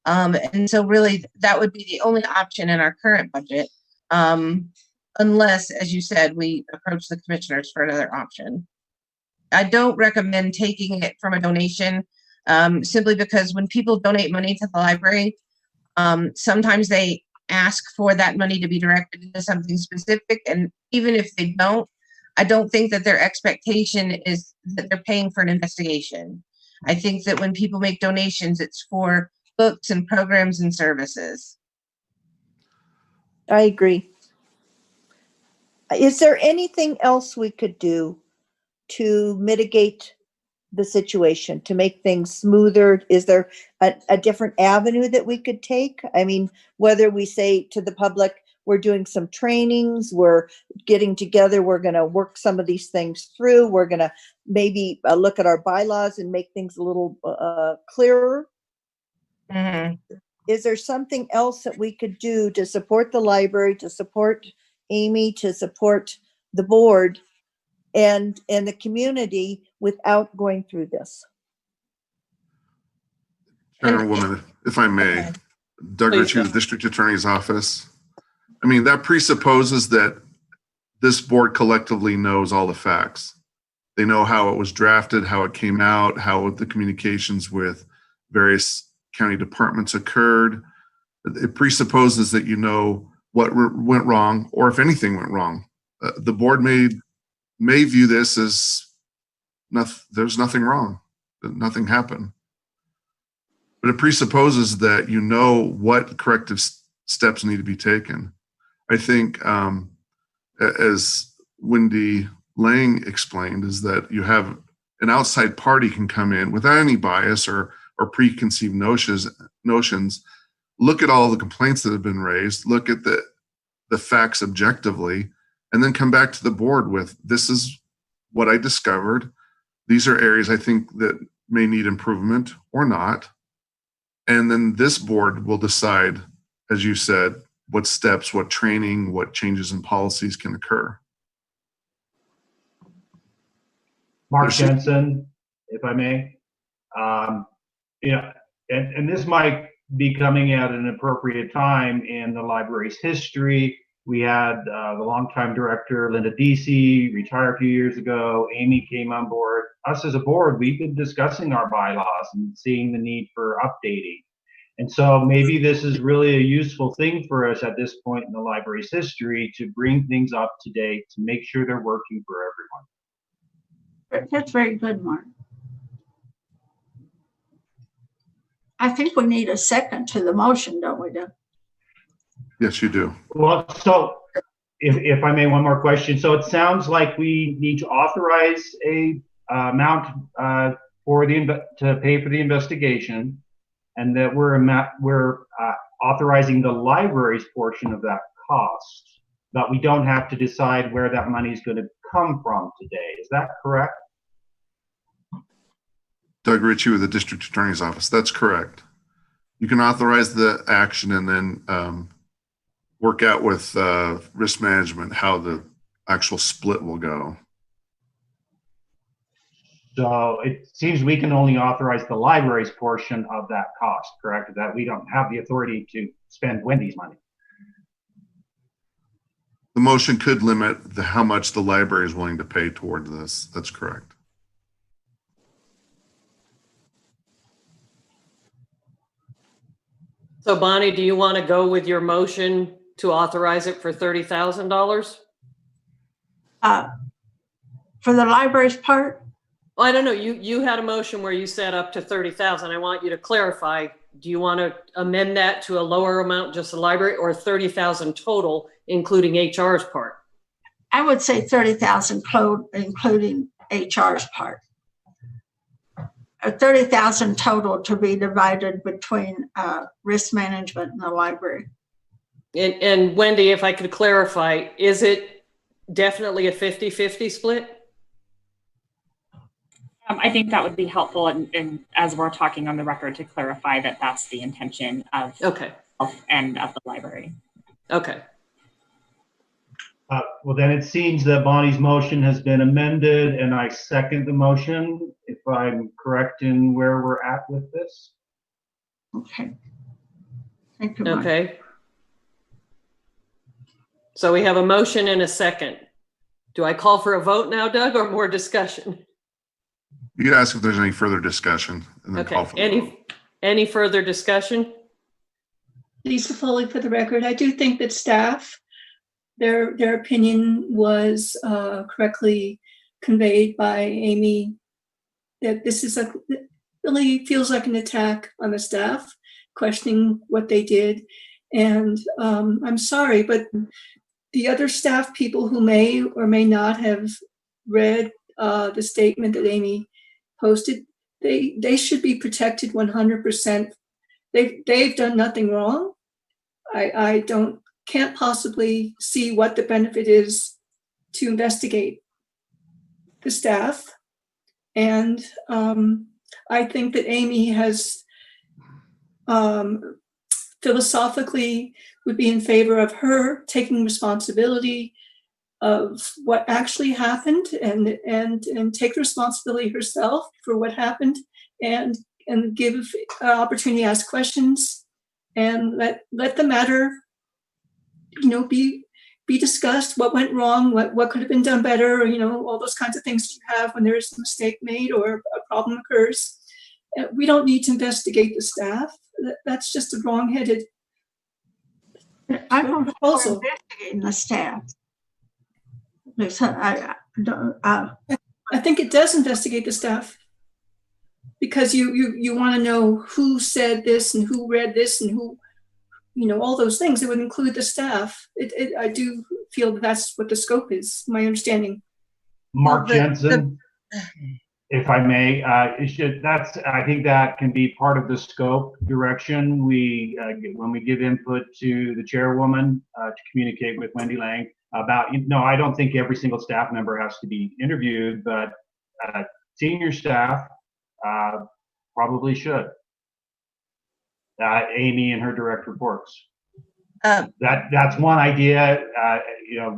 And so really that would be the only option in our current budget, unless, as you said, we approach the commissioners for another option. I don't recommend taking it from a donation, simply because when people donate money to the library, sometimes they ask for that money to be directed into something specific. And even if they don't, I don't think that their expectation is that they're paying for an investigation. I think that when people make donations, it's for books and programs and services. I agree. Is there anything else we could do to mitigate the situation, to make things smoother? Is there a different avenue that we could take? I mean, whether we say to the public, we're doing some trainings, we're getting together, we're going to work some of these things through, we're going to maybe look at our bylaws and make things a little clearer. Mm-hmm. Is there something else that we could do to support the library, to support Amy, to support the board and the community without going through this? Chairwoman, if I may, okay. Doug Ritchie, the District Attorney's Office. I mean, that presupposes that this board collectively knows all the facts. They know how it was drafted, how it came out, how the communications with various county departments occurred. It presupposes that you know what went wrong, or if anything went wrong. The board may view this as there's nothing wrong, that nothing happened. But it presupposes that you know what corrective steps need to be taken. I think, as Wendy Lang explained, is that you have an outside party can come in without any bias or preconceived notions, look at all the complaints that have been raised, look at the facts objectively, and then come back to the board with, this is what I discovered. These are areas I think that may need improvement or not. And then this board will decide, as you said, what steps, what training, what changes in policies can occur. Mark Jensen, if I may. And this might be coming at an appropriate time in the library's history. We had the longtime director, Linda Deasy, retire a few years ago. Amy came on board. Us as a board, we've been discussing our bylaws and seeing the need for updating. And so maybe this is really a useful thing for us at this point in the library's history to bring things up to date, to make sure they're working for everyone. That's very good, Mark. I think we need a second to the motion, don't we, Doug? Yes, you do. Well, so if I may, one more question. So it sounds like we need to authorize a amount for to pay for the investigation, and that we're authorizing the library's portion of that cost, but we don't have to decide where that money is going to come from today. Is that correct? Doug Ritchie with the District Attorney's Office. That's correct. You can authorize the action and then work out with risk management how the actual split will go. So it seems we can only authorize the library's portion of that cost, correct? That we don't have the authority to spend Wendy's money. The motion could limit how much the library is willing to pay toward this. That's correct. So Bonnie, do you want to go with your motion to authorize it for $30,000? For the library's part? Well, I don't know. You had a motion where you said up to 30,000. I want you to clarify. Do you want to amend that to a lower amount, just the library, or 30,000 total, including HR's part? I would say 30,000 including HR's part. 30,000 total to be divided between risk management and the library. And Wendy, if I could clarify, is it definitely a 50-50 split? I think that would be helpful, and as we're talking on the record, to clarify that that's the intention of and of the library. Okay. Well, then it seems that Bonnie's motion has been amended, and I second the motion, if I'm correct in where we're at with this. Okay. Thank you, Mark. Okay. So we have a motion and a second. Do I call for a vote now, Doug, or more discussion? You can ask if there's any further discussion and then call for the vote. Any further discussion? Lisa Foley for the record. I do think that staff, their opinion was correctly conveyed by Amy, that this is it really feels like an attack on the staff, questioning what they did. And I'm sorry, but the other staff people who may or may not have read the statement that Amy posted, they should be protected 100%. They've done nothing wrong. I can't possibly see what the benefit is to investigate the staff. And I think that Amy has philosophically would be in favor of her taking responsibility of what actually happened and take responsibility herself for what happened and give opportunity to ask questions and let the matter, be discussed, what went wrong, what could have been done better, all those kinds of things you have when there is a mistake made or a problem occurs. We don't need to investigate the staff. That's just a wrong-headed proposal. Investigating the staff. I think it does investigate the staff because you want to know who said this and who read this and who, all those things. It would include the staff. I do feel that's what the scope is, my understanding. Mark Jensen, if I may, I think that can be part of the scope direction. When we give input to the chairwoman to communicate with Wendy Lang about, I don't think every single staff member has to be interviewed, but senior staff probably should. Amy and her direct reports. That's one idea.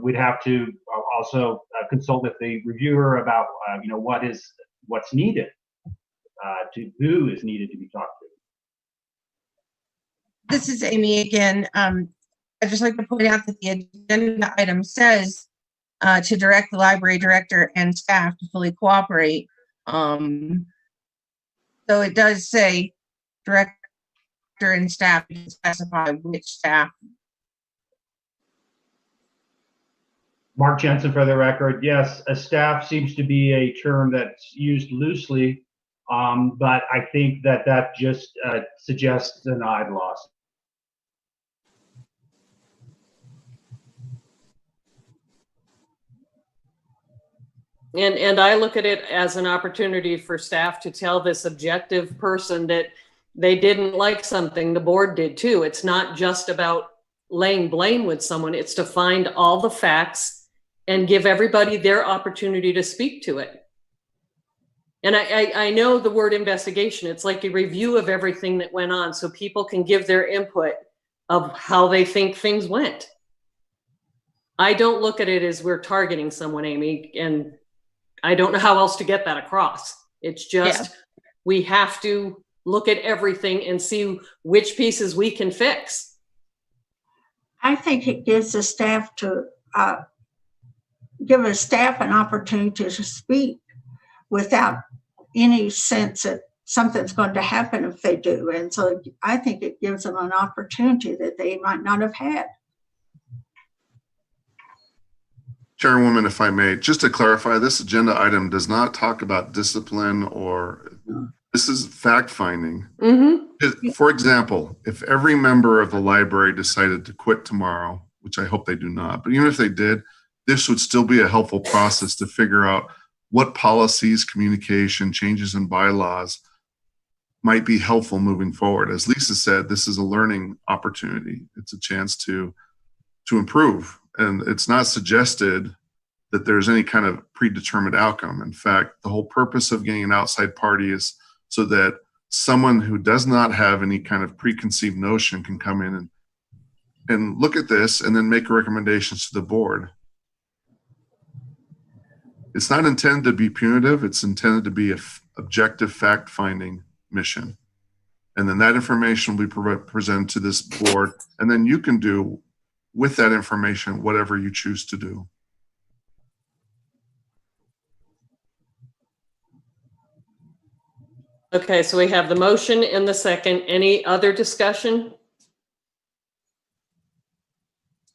We'd have to also consult with the reviewer about what's needed, to who is needed to be talked to. This is Amy again. I'd just like to point out that the agenda item says to direct the library director and staff to fully cooperate. So it does say director and staff to specify which staff. Mark Jensen for the record. Yes, a staff seems to be a term that's used loosely, but I think that just suggests an odd loss. And I look at it as an opportunity for staff to tell this objective person that they didn't like something. The board did too. It's not just about laying blame with someone. It's to find all the facts and give everybody their opportunity to speak to it. And I know the word investigation, it's like a review of everything that went on so people can give their input of how they think things went. I don't look at it as we're targeting someone, Amy, and I don't know how else to get that across. It's just, we have to look at everything and see which pieces we can fix. I think it gives the staff to give a staff an opportunity to speak without any sense that something's going to happen if they do. And so I think it gives them an opportunity that they might not have had. Chairwoman, if I may, just to clarify, this agenda item does not talk about discipline or this is fact finding. Mm-hmm. For example, if every member of the library decided to quit tomorrow, which I hope they do not, but even if they did, this would still be a helpful process to figure out what policies, communication, changes in bylaws might be helpful moving forward. As Lisa said, this is a learning opportunity. It's a chance to improve. And it's not suggested that there's any kind of predetermined outcome. In fact, the whole purpose of getting an outside party is so that someone who does not have any kind of preconceived notion can come in and look at this and then make recommendations to the board. It's not intended to be punitive. It's intended to be an objective fact-finding mission. And then that information will be presented to this board, and then you can do with that information whatever you choose to do. Okay, so we have the motion and the second. Any other discussion?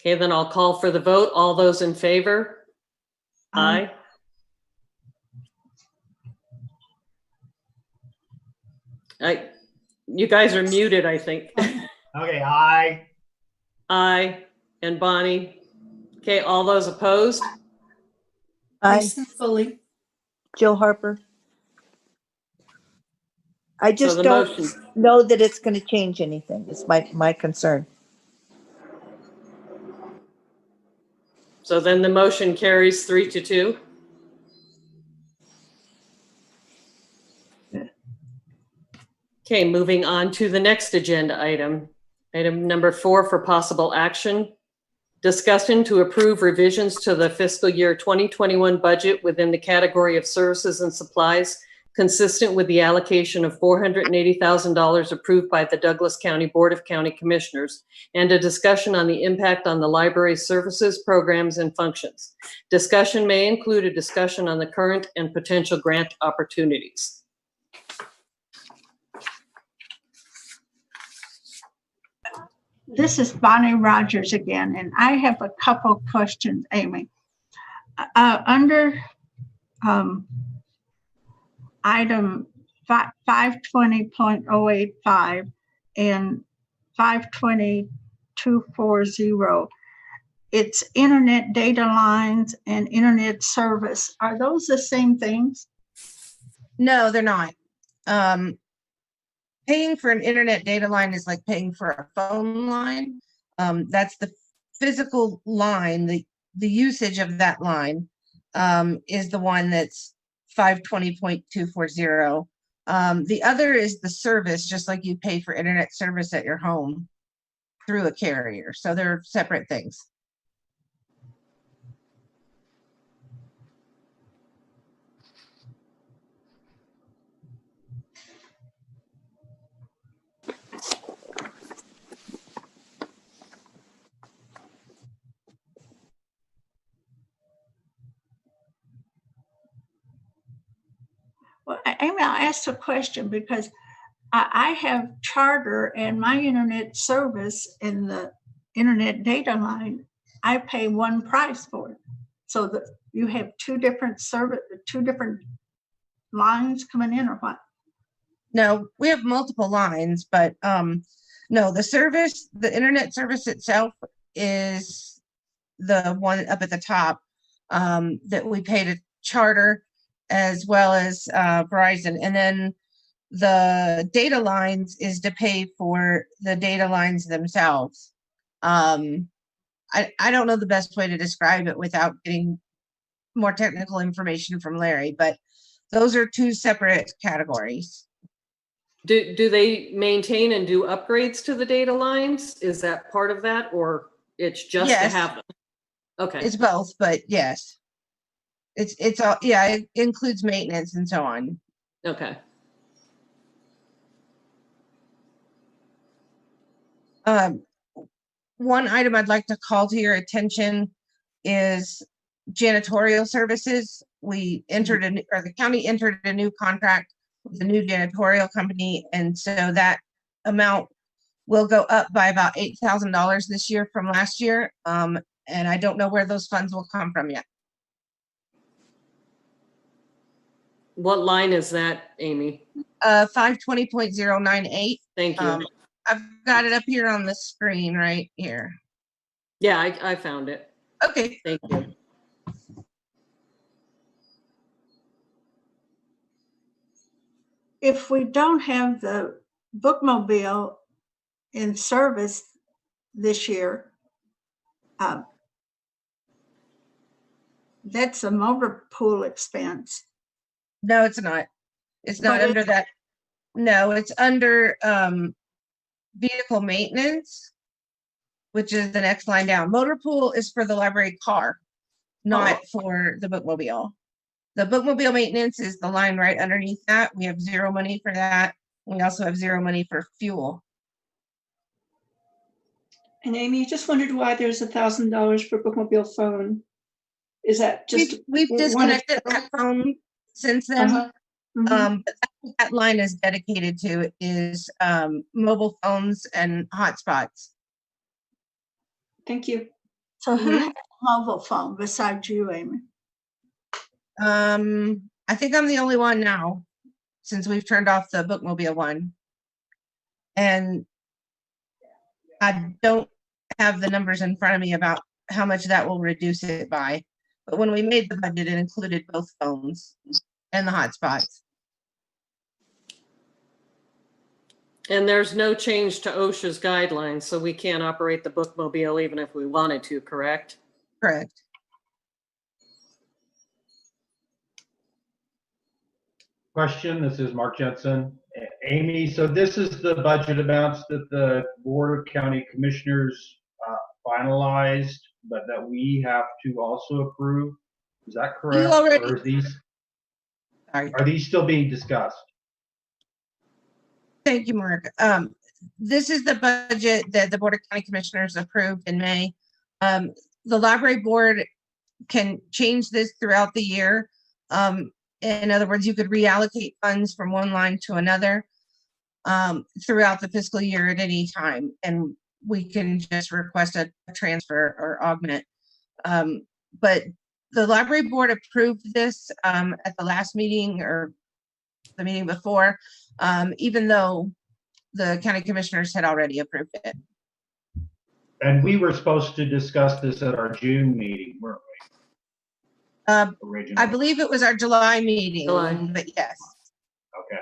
Okay, then I'll call for the vote. All those in favor? Aye. You guys are muted, I think. Okay, aye. Aye. And Bonnie? Okay, all those opposed? Aye. Fully. Jill Harper. I just the don't motion- know that it's going to change anything. It's my concern. So then the motion carries 3-2. Okay, moving on to the next agenda item. Item number 4 for possible action. Discussion to approve revisions to the fiscal year 2021 budget within the category of services and supplies consistent with the allocation of $480,000 approved by the Douglas County Board of County Commissioners, and a discussion on the impact on the library's services, programs, and functions. Discussion may include a discussion on the current and potential grant opportunities. This is Bonnie Rogers again, and I have a couple questions, Amy. Under item 520.085 and 520.240, it's internet data lines and internet service. Are those the same things? No, they're not. Paying for an internet data line is like paying for a phone line. That's the physical line. The usage of that line is the one that's 520.240. The other is the service, just like you pay for internet service at your home through a carrier. So they're separate things. Amy, I'll ask a question because I have Charter and my internet service and the internet data line, I pay one price for it. So that you have two different lines coming in or what? No, we have multiple lines, but no, the internet service itself is the one up at the top that we pay to Charter as well as Verizon. And then the data lines is to pay for the data lines themselves. I don't know the best way to describe it without getting more technical information from Larry, but those are two separate categories. Do they maintain and do upgrades to the data lines? Is that part of that, or it's just to Yes. have them? Okay. It's both, but yes. It's all, yeah, it includes maintenance and so on. Okay. One item I'd like to call to your attention is janitorial services. We entered the county entered a new contract with a new janitorial company, and so that amount will go up by about $8,000 this year from last year. And I don't know where those funds will come from yet. What line is that, Amy? 520.098. Thank you. I've got it up here on the screen right here. Yeah, I found it. Okay. Thank you. If we don't have the bookmobile in service this year, that's a motor pool expense. No, it's not. It's not But under that. No, it's under vehicle maintenance, which is the next line down. Motor pool is for the library car, not for the bookmobile. The bookmobile maintenance is the line right underneath that. We have zero money for that. We also have zero money for fuel. And Amy, just wondered why there's $1,000 for bookmobile phone. Is that just We've disconnected that phone since then? But that's what that line is dedicated to is mobile phones and hotspots. Thank you. So who has a mobile phone besides you, Amy? I think I'm the only one now since we've turned off the bookmobile one. And I don't have the numbers in front of me about how much that will reduce it by. But when we made the budget, it included both phones and the hotspots. And there's no change to OSHA's guidelines, so we can't operate the bookmobile even if we wanted to, correct? Correct. Question, this is Mark Jensen. Amy, so this is the budget amounts that the Board of County Commissioners finalized, but that we have to also approve. Is that correct? Or are these still being discussed? Thank you, Mark. This is the budget that the Board of County Commissioners approved in May. The library board can change this throughout the year. In other words, you could reallocate funds from one line to another throughout the fiscal year at any time, and we can just request a transfer or augment. But the library board approved this at the last meeting or the meeting before, even though the county commissioners had already approved it. And we were supposed to discuss this at our June meeting, weren't we? I believe it was our July meeting, but yes. Okay.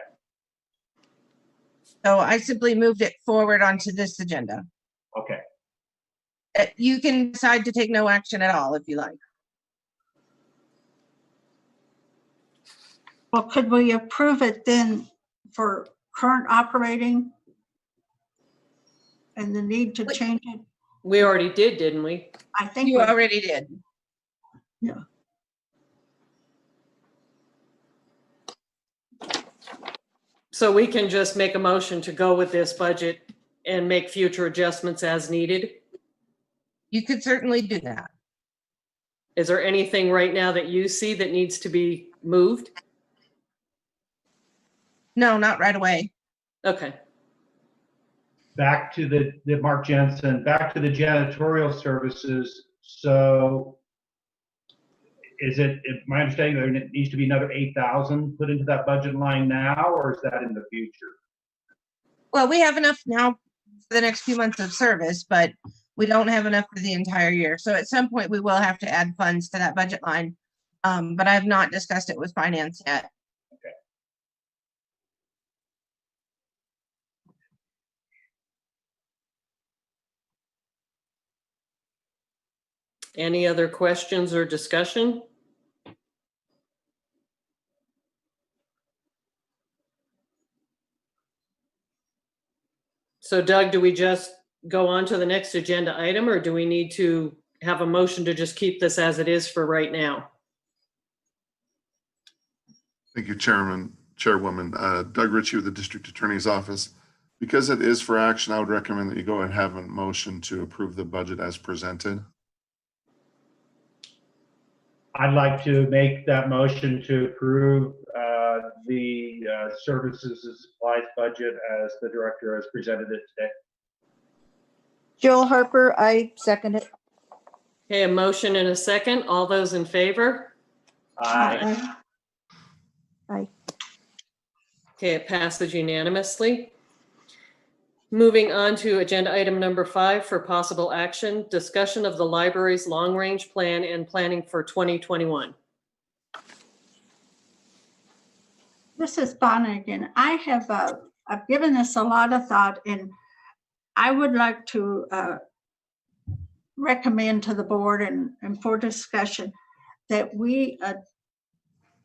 So I simply moved it forward onto this agenda. Okay. You can decide to take no action at all if you like. Well, could we approve it then for current operating and the need to change it? We already did, didn't we? I think you already did. Yeah. So we can just make a motion to go with this budget and make future adjustments as needed? You could certainly do that. Is there anything right now that you see that needs to be moved? No, not right away. Okay. Back to the Mark Jensen, back to the janitorial services. So is it my understanding there needs to be another 8,000 put into that budget line now, or is that in the future? Well, we have enough now for the next few months of service, but we don't have enough for the entire year. So at some point we will have to add funds to that budget line. But I have not discussed it with finance yet. Okay. Any other questions or discussion? So Doug, do we just go on to the next agenda item, or do we need to have a motion to just keep this as it is for right now? Thank you, Chairwoman. Doug Ritchie with the District Attorney's Office. Because it is for action, I would recommend that you go and have a motion to approve the budget as presented. I'd like to make that motion to approve the services and supplies budget as the director has presented it today. Joel Harper, I second it. Okay, a motion and a second. All those in favor? Aye. Aye. Okay, it passes unanimously. Moving on to agenda item number 5 for possible action, discussion of the library's long-range plan and planning for 2021. This is Bonnie again. I've given this a lot of thought, and I would like to recommend to the board and for discussion that we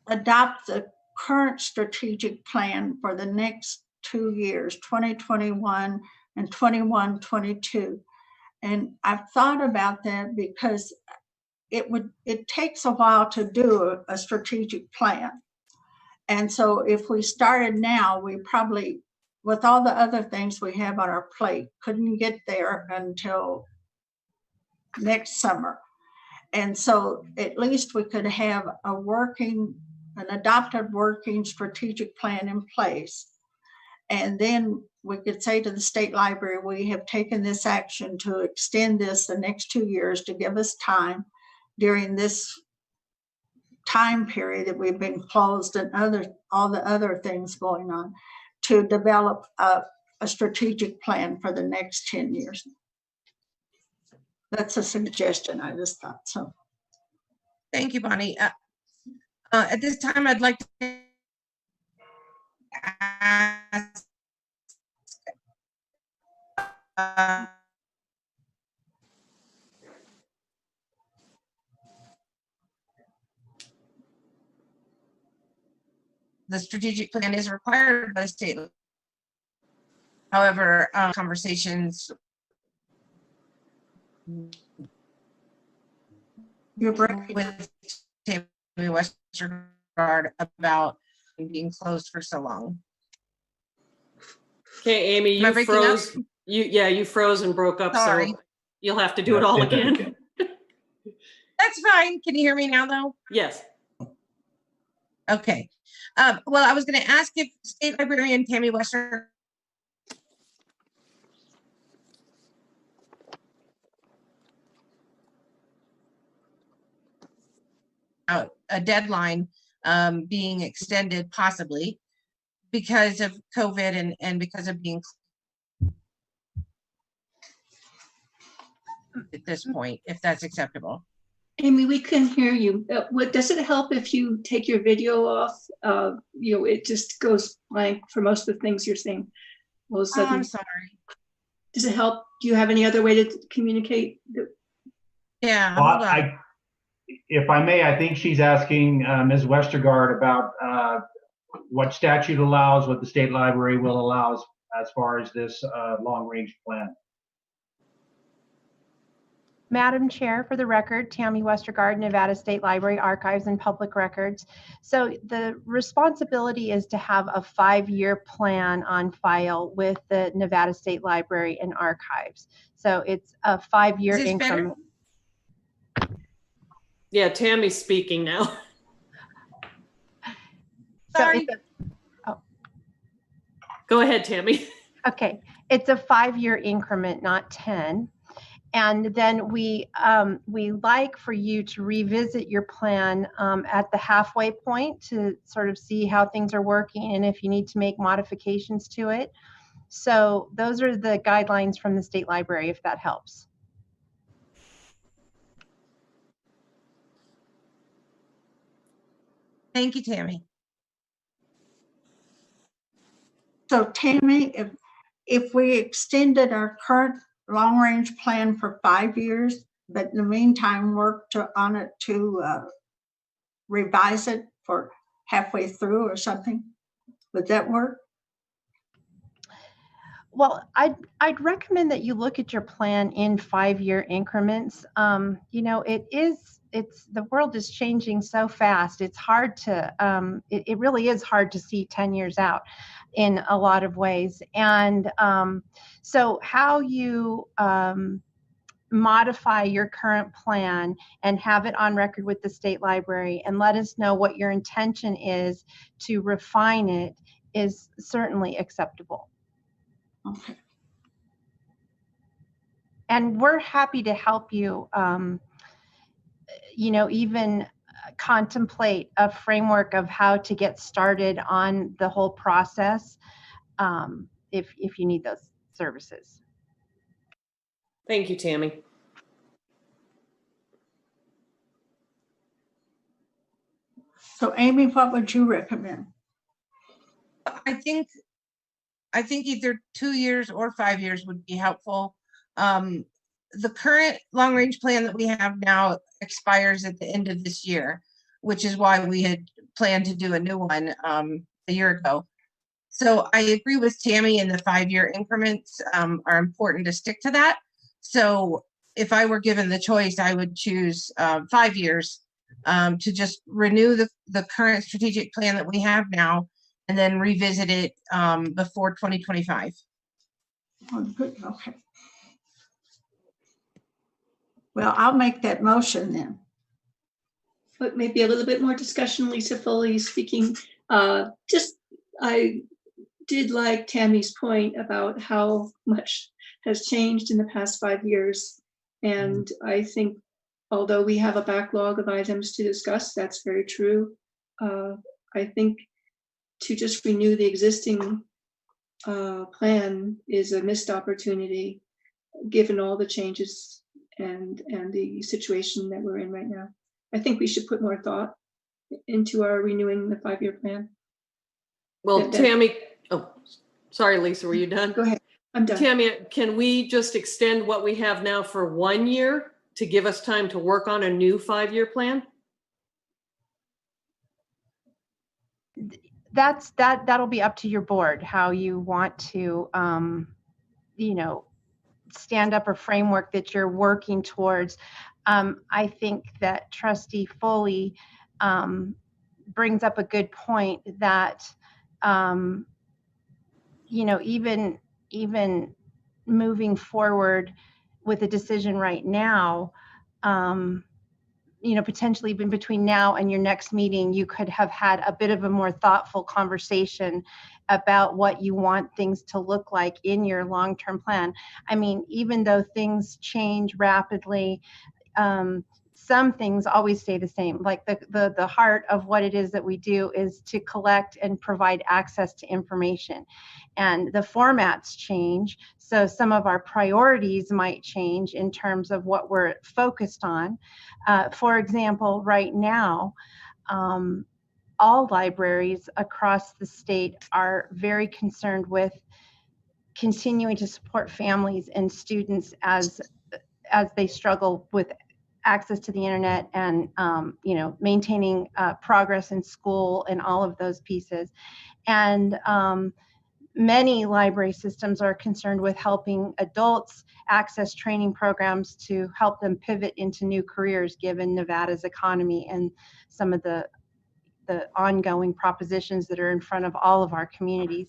adopt the current strategic plan for the next 2 years, 2021 and 21-22. And I've thought about that because it takes a while to do a strategic plan. And so if we started now, we probably, with all the other things we have on our plate, couldn't get there until next summer. And so at least we could have an adopted working strategic plan in place. And then we could say to the state library, we have taken this action to extend this the next 2 years to give us time during this time period that we've been closed and all the other things going on to develop a strategic plan for the next 10 years. That's a suggestion. I just thought so. Thank you, Bonnie. At this time, I'd like to ask the strategic plan is required by the state. However, conversations with Tammy Westergaard about being closed for so long. Okay, Amy, you froze. You froze and broke up. Sorry. So you'll have to do it all again. That's fine. Can you hear me now, though? Yes. Okay. Well, I was going to ask if State Librarian Tammy Westergaard a deadline being extended possibly because of COVID and because of being at this point, if that's acceptable. Amy, we can hear you. Does it help if you take your video off? It just goes blank for most of the things you're saying. All of a sudden, I'm sorry. Does it help? Do you have any other way to communicate? Yeah. Well, if I may, I think she's asking Ms. Westergaard about what statute allows, what the state library will allow as far as this long-range plan. Madam Chair, for the record, Tammy Westergaard, Nevada State Library Archives and Public Records. So the responsibility is to have a 5-year plan on file with the Nevada State Library and Archives. So it's a 5-year increment. Yeah, Tammy's speaking now. Sorry. Go ahead, Tammy. Okay, it's a 5-year increment, not 10. And then we like for you to revisit your plan at the halfway point to sort of see how things are working and if you need to make modifications to it. So those are the guidelines from the State Library, if that helps. Thank you, Tammy. So Tammy, if we extended our current long-range plan for 5 years, but in the meantime worked on it to revise it for halfway through or something, would that work? Well, I'd recommend that you look at your plan in 5-year increments. You know, the world is changing so fast. It's hard to, it really is hard to see 10 years out in a lot of ways. And so how you modify your current plan and have it on record with the State Library and let us know what your intention is to refine it is certainly acceptable. Okay. And we're happy to help you, you know, even contemplate a framework of how to get started on the whole process if you need those services. Thank you, Tammy. So Amy, what would you recommend? I think either 2 years or 5 years would be helpful. The current long range plan that we have now expires at the end of this year, which is why we had planned to do a new one a year ago. So I agree with Tammy, and the 5-year increments are important to stick to that. So if I were given the choice, I would choose 5 years to just renew the current strategic plan that we have now and then revisit it before 2025. Oh, good. Okay. Well, I'll make that motion then. But maybe a little bit more discussion, Lisa Foley speaking. I did like Tammy's point about how much has changed in the past 5 years. And I think, although we have a backlog of items to discuss, that's very true. I think to just renew the existing plan is a missed opportunity, given all the changes and the situation that we're in right now. I think we should put more thought into our renewing the 5-year plan. Well, Tammy, oh, sorry, Lisa, were you done? Go ahead. I'm done. Tammy, can we just extend what we have now for 1 year to give us time to work on a new 5-year plan? That'll be up to your board, how you want to, you know, stand up a framework that you're working towards. I think that Trustee Foley brings up a good point that, you know, even moving forward with a decision right now, you know, potentially even between now and your next meeting, you could have had a bit of a more thoughtful conversation about what you want things to look like in your long-term plan. I mean, even though things change rapidly, some things always stay the same. Like the heart of what it is that we do is to collect and provide access to information. And the formats change. So some of our priorities might change in terms of what we're focused on. For example, right now, all libraries across the state are very concerned with continuing to support families and students as they struggle with access to the internet and you know, maintaining progress in school and all of those pieces. And many library systems are concerned with helping adults access training programs to help them pivot into new careers, given Nevada's economy and some of the ongoing propositions that are in front of all of our communities.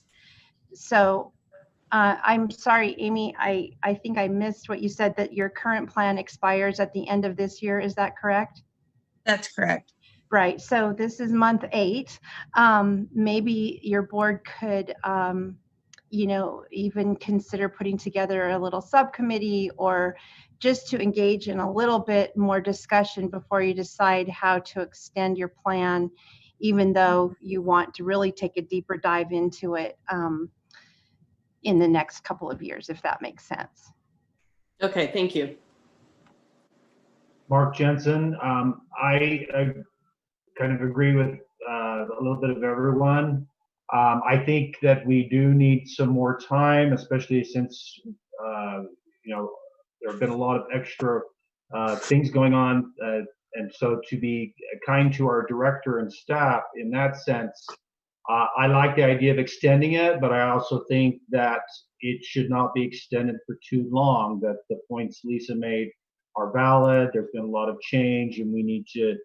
So I'm sorry, Amy, I think I missed what you said, that your current plan expires at the end of this year. Is that correct? That's correct. Right. So this is month 8. Maybe your board could even consider putting together a little subcommittee, or just to engage in a little bit more discussion before you decide how to extend your plan, even though you want to really take a deeper dive into it in the next couple of years, if that makes sense. Okay, thank you. Mark Jensen, I kind of agree with a little bit of everyone. I think that we do need some more time, especially since there have been a lot of extra things going on, and so to be kind to our director and staff in that sense, I like the idea of extending it, but I also think that it should not be extended for too long. That the points Lisa made are valid. There's been a lot of change, and we need to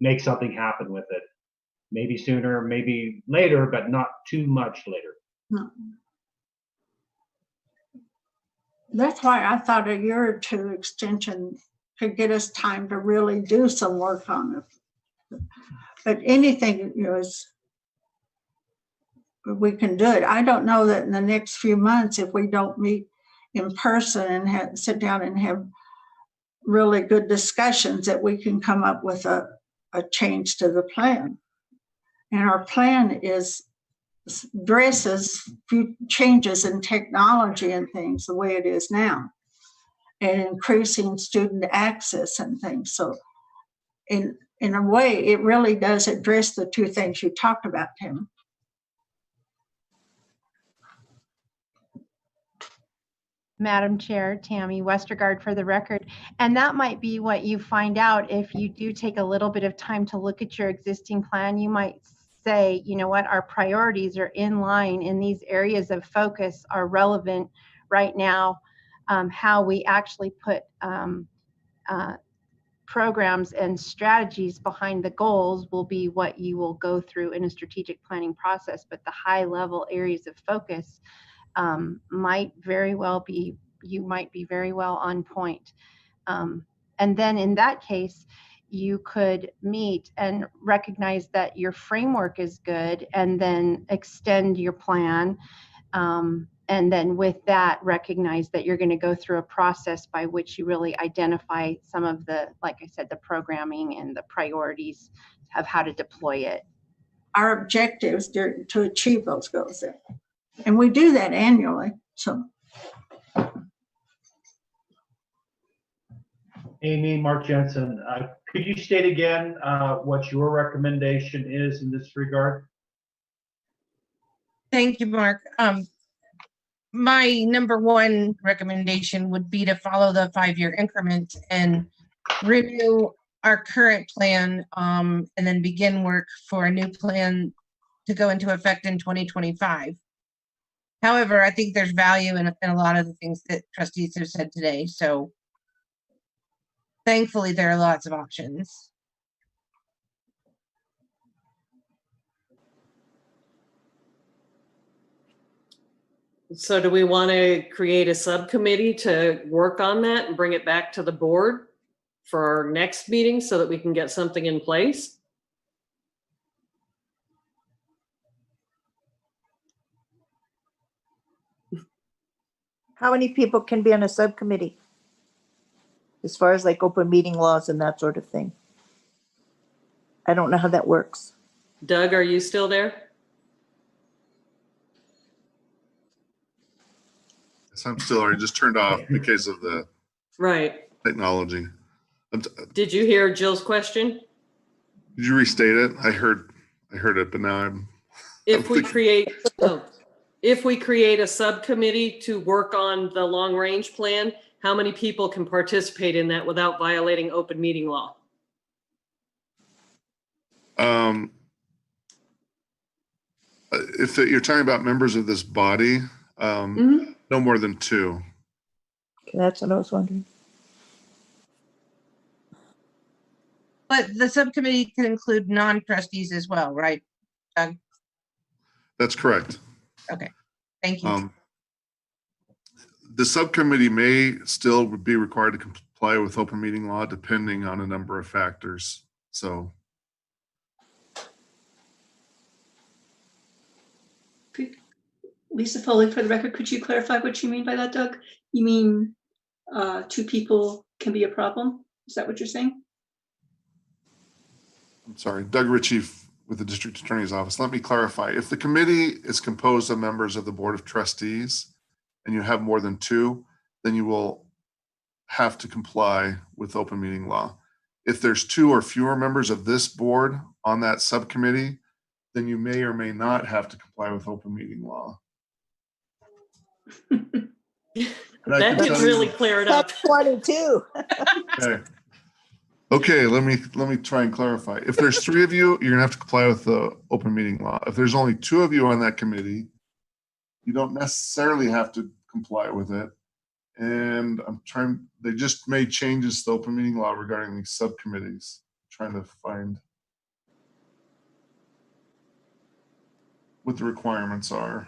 make something happen with it. Maybe sooner, maybe later, but not too much later. No. That's why I thought a year or two extension could get us time to really do some work on it. But anything, we can do it. I don't know that in the next few months, if we don't meet in person and sit down and have really good discussions, that we can come up with a change to the plan. And our plan addresses few changes in technology and things the way it is now, and increasing student access and things. So in a way, it really does address the two things you talked about, Tim. Madam Chair, Tammy Westergaard for the record. And that might be what you find out if you do take a little bit of time to look at your existing plan. You might say, you know what, our priorities are in line in these areas of focus are relevant right now. How we actually put programs and strategies behind the goals will be what you will go through in a strategic planning process. But the high level areas of focus might very well be, you might be very well on point. And then in that case, you could meet and recognize that your framework is good and then extend your plan. And then with that, recognize that you're going to go through a process by which you really identify some of the, like I said, the programming and the priorities of how to deploy it. Our objectives to achieve those goals there. And we do that annually. So, Amy, Mark Jensen, could you state again what your recommendation is in this regard? Thank you, Mark. My number one recommendation would be to follow the 5-year increment and renew our current plan, and then begin work for a new plan to go into effect in 2025. However, I think there's value in a lot of the things that trustees have said today. So thankfully, there are lots of options. So do we want to create a subcommittee to work on that and bring it back to the board for our next meeting so that we can get something in place? How many people can be on a subcommittee? As far as like open meeting laws and that sort of thing. I don't know how that works. Doug, are you still there? Yes, I'm still already just turned off because of the Right. technology. Did you hear Jill's question? Did you restate it? I heard it, but now I'm. If we create a subcommittee to work on the long range plan, how many people can participate in that without violating open meeting law? If you're talking about members of this body, no more than 2. Okay, that's what I was wondering. But the subcommittee can include non-trustees as well, right, Doug? That's correct. Okay, thank you. The subcommittee may still be required to comply with open meeting law depending on a number of factors. So. Could Lisa Foley, for the record, could you clarify what you mean by that, Doug? You mean 2 people can be a problem? Is that what you're saying? I'm sorry, Doug Ritchie with the District Attorney's Office. Let me clarify. If the committee is composed of members of the Board of Trustees and you have more than 2, then you will have to comply with open meeting law. If there's 2 or fewer members of this board on that subcommittee, then you may or may not have to comply with open meeting law. That didn't really clear it up. That's 22. Okay, let me try and clarify. If there's 3 of you, you're gonna have to comply with the open meeting law. If there's only 2 of you on that committee, you don't necessarily have to comply with it. And they just made changes to the open meeting law regarding these subcommittees. I'm trying to find what the requirements are.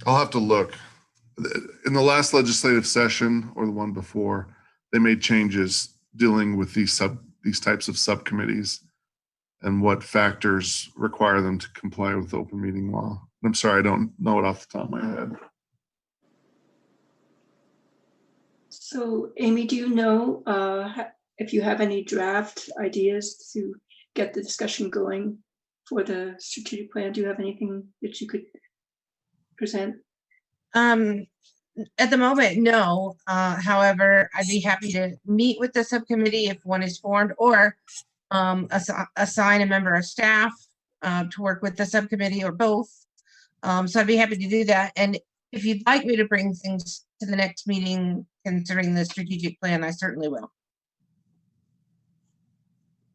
I'll have to look. In the last legislative session or the one before, they made changes dealing with these types of subcommittees and what factors require them to comply with open meeting law. I'm sorry, I don't know it off the top of my head. So Amy, do you know if you have any draft ideas to get the discussion going for the strategic plan? Do you have anything that you could present? At the moment, no. However, I'd be happy to meet with the subcommittee if one is formed, or assign a member of staff to work with the subcommittee, or both. So I'd be happy to do that. And if you'd like me to bring things to the next meeting considering the strategic plan, I certainly will.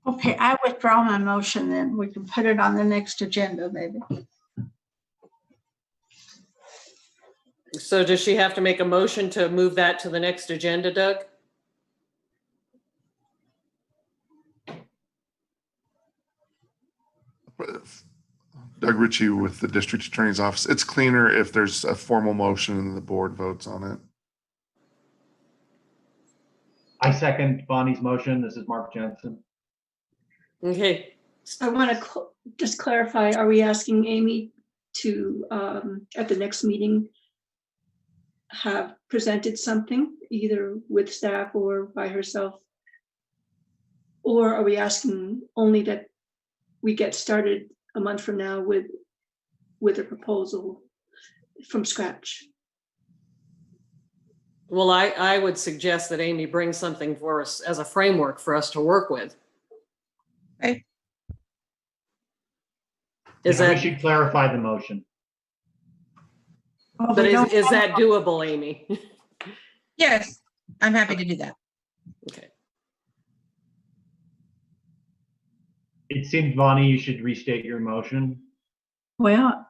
Okay, I withdraw my motion, then we can put it on the next agenda, maybe. So does she have to make a motion to move that to the next agenda, Doug? Doug Ritchie with the District Attorney's Office. It's cleaner if there's a formal motion and the board votes on it. I second Bonnie's motion. This is Mark Jensen. Okay. I want to just clarify, are we asking Amy to, at the next meeting, have presented something either with staff or by herself? Or are we asking only that we get started a month from now with a proposal from scratch? Well, I would suggest that Amy brings something for us as a framework for us to work with. Okay. We should clarify the motion. Well, But is that doable, Amy? Yes, I'm happy to do that. Okay. It seems, Bonnie, you should restate your motion. Well,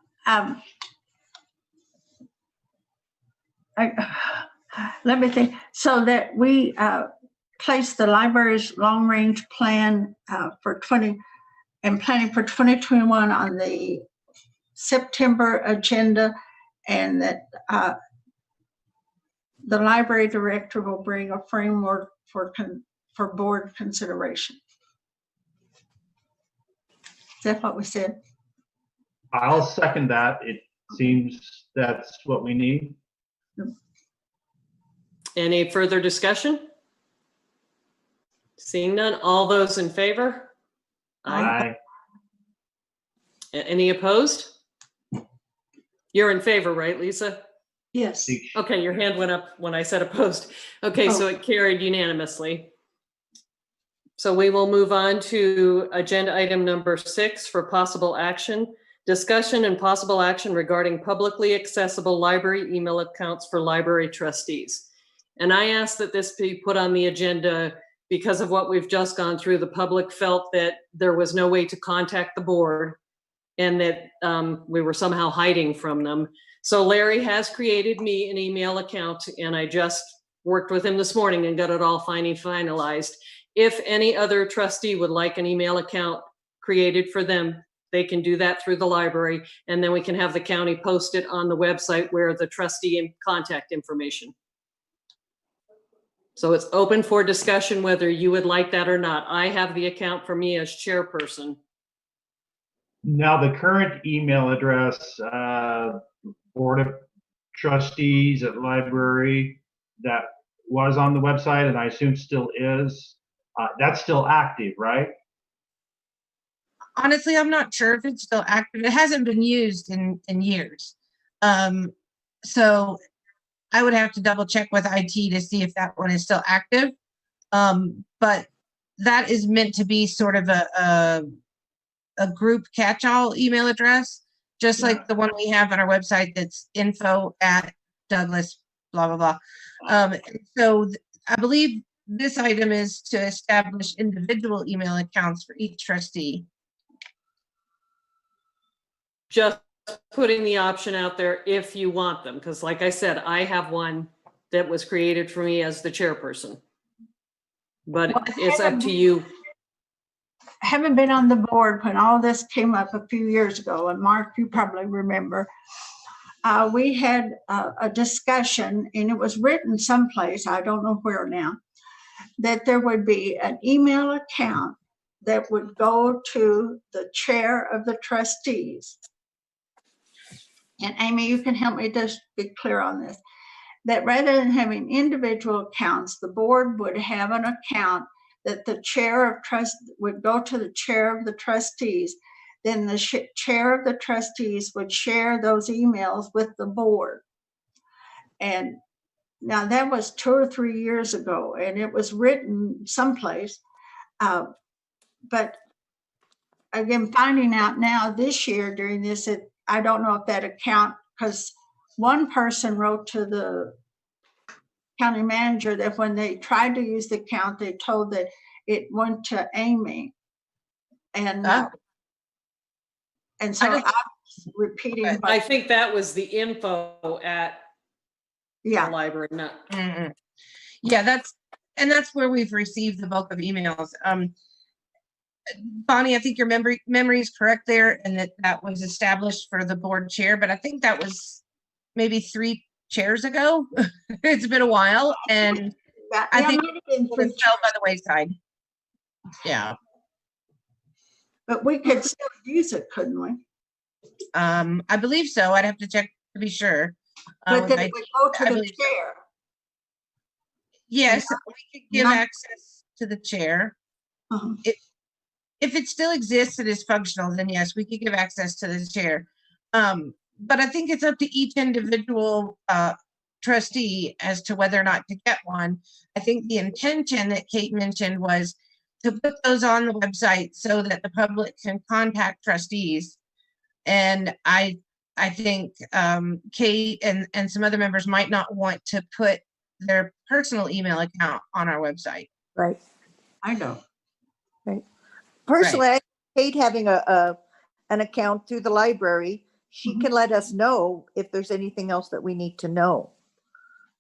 let me think. So that we place the library's long-range plan for planning for 2021 on the September agenda, and that the library director will bring a framework for board consideration. Is that what we said? I'll second that. It seems that's what we need. Any further discussion? Seeing none, all those in favor? Aye. Any opposed? You're in favor, right, Lisa? Yes. Okay, your hand went up when I said opposed. Okay, so it carried unanimously. So we will move on to agenda item number 6 for possible action. Discussion and possible action regarding publicly accessible library email accounts for library trustees. And I asked that this be put on the agenda because of what we've just gone through. The public felt that there was no way to contact the board and that we were somehow hiding from them. So Larry has created me an email account, and I just worked with him this morning and got it all finalized. If any other trustee would like an email account created for them, they can do that through the library, and then we can have the county post it on the website where the trustee and contact information. So it's open for discussion whether you would like that or not. I have the account for me as chairperson. Now, the current email address, Board of Trustees at Library, that was on the website and I assume still is, that's still active, right? Honestly, I'm not sure if it's still active. It hasn't been used in years. So I would have to double check with IT to see if that one is still active. But that is meant to be sort of a group catch-all email address, just like the one we have on our website that's info@Douglas, blah, blah, blah. So I believe this item is to establish individual email accounts for each trustee. Just putting the option out there if you want them, because like I said, I have one that was created for me as the chairperson. But it's up to you. Haven't been on the board when all this came up a few years ago, and Mark, you probably remember. We had a discussion, and it was written someplace, I don't know where now, that there would be an email account that would go to the chair of the trustees. And Amy, you can help me just be clear on this, that rather than having individual accounts, the board would have an account that the chair of trust would go to the chair of the trustees. Then the chair of the trustees would share those emails with the board. And now that was 2 or 3 years ago, and it was written someplace. But again, finding out now this year during this, I don't know if that account, because one person wrote to the county manager that when they tried to use the account, they told that it went to Amy. And so I'm repeating. I think that was the info at the library. Not. Mm-mm. Yeah, that's where we've received the bulk of emails. Bonnie, I think your memory is correct there, and that was established for the board chair, but I think that was maybe 3 chairs ago. It's been a while, and I think it fell by the wayside. Yeah. But we could still use it, couldn't we? I believe so. I'd have to check to be sure. But then it would go to the chair. Yes, we could give access to the chair. If it still exists and is functional, then yes, we could give access to the chair. But I think it's up to each individual trustee as to whether or not to get one. I think the intention that Kate mentioned was to put those on the website so that the public can contact trustees. And I think Kate and some other members might not want to put their personal email account on our website. Right. I know. Right. Personally, I hate having an account through the library. She can let us know if there's anything else that we need to know,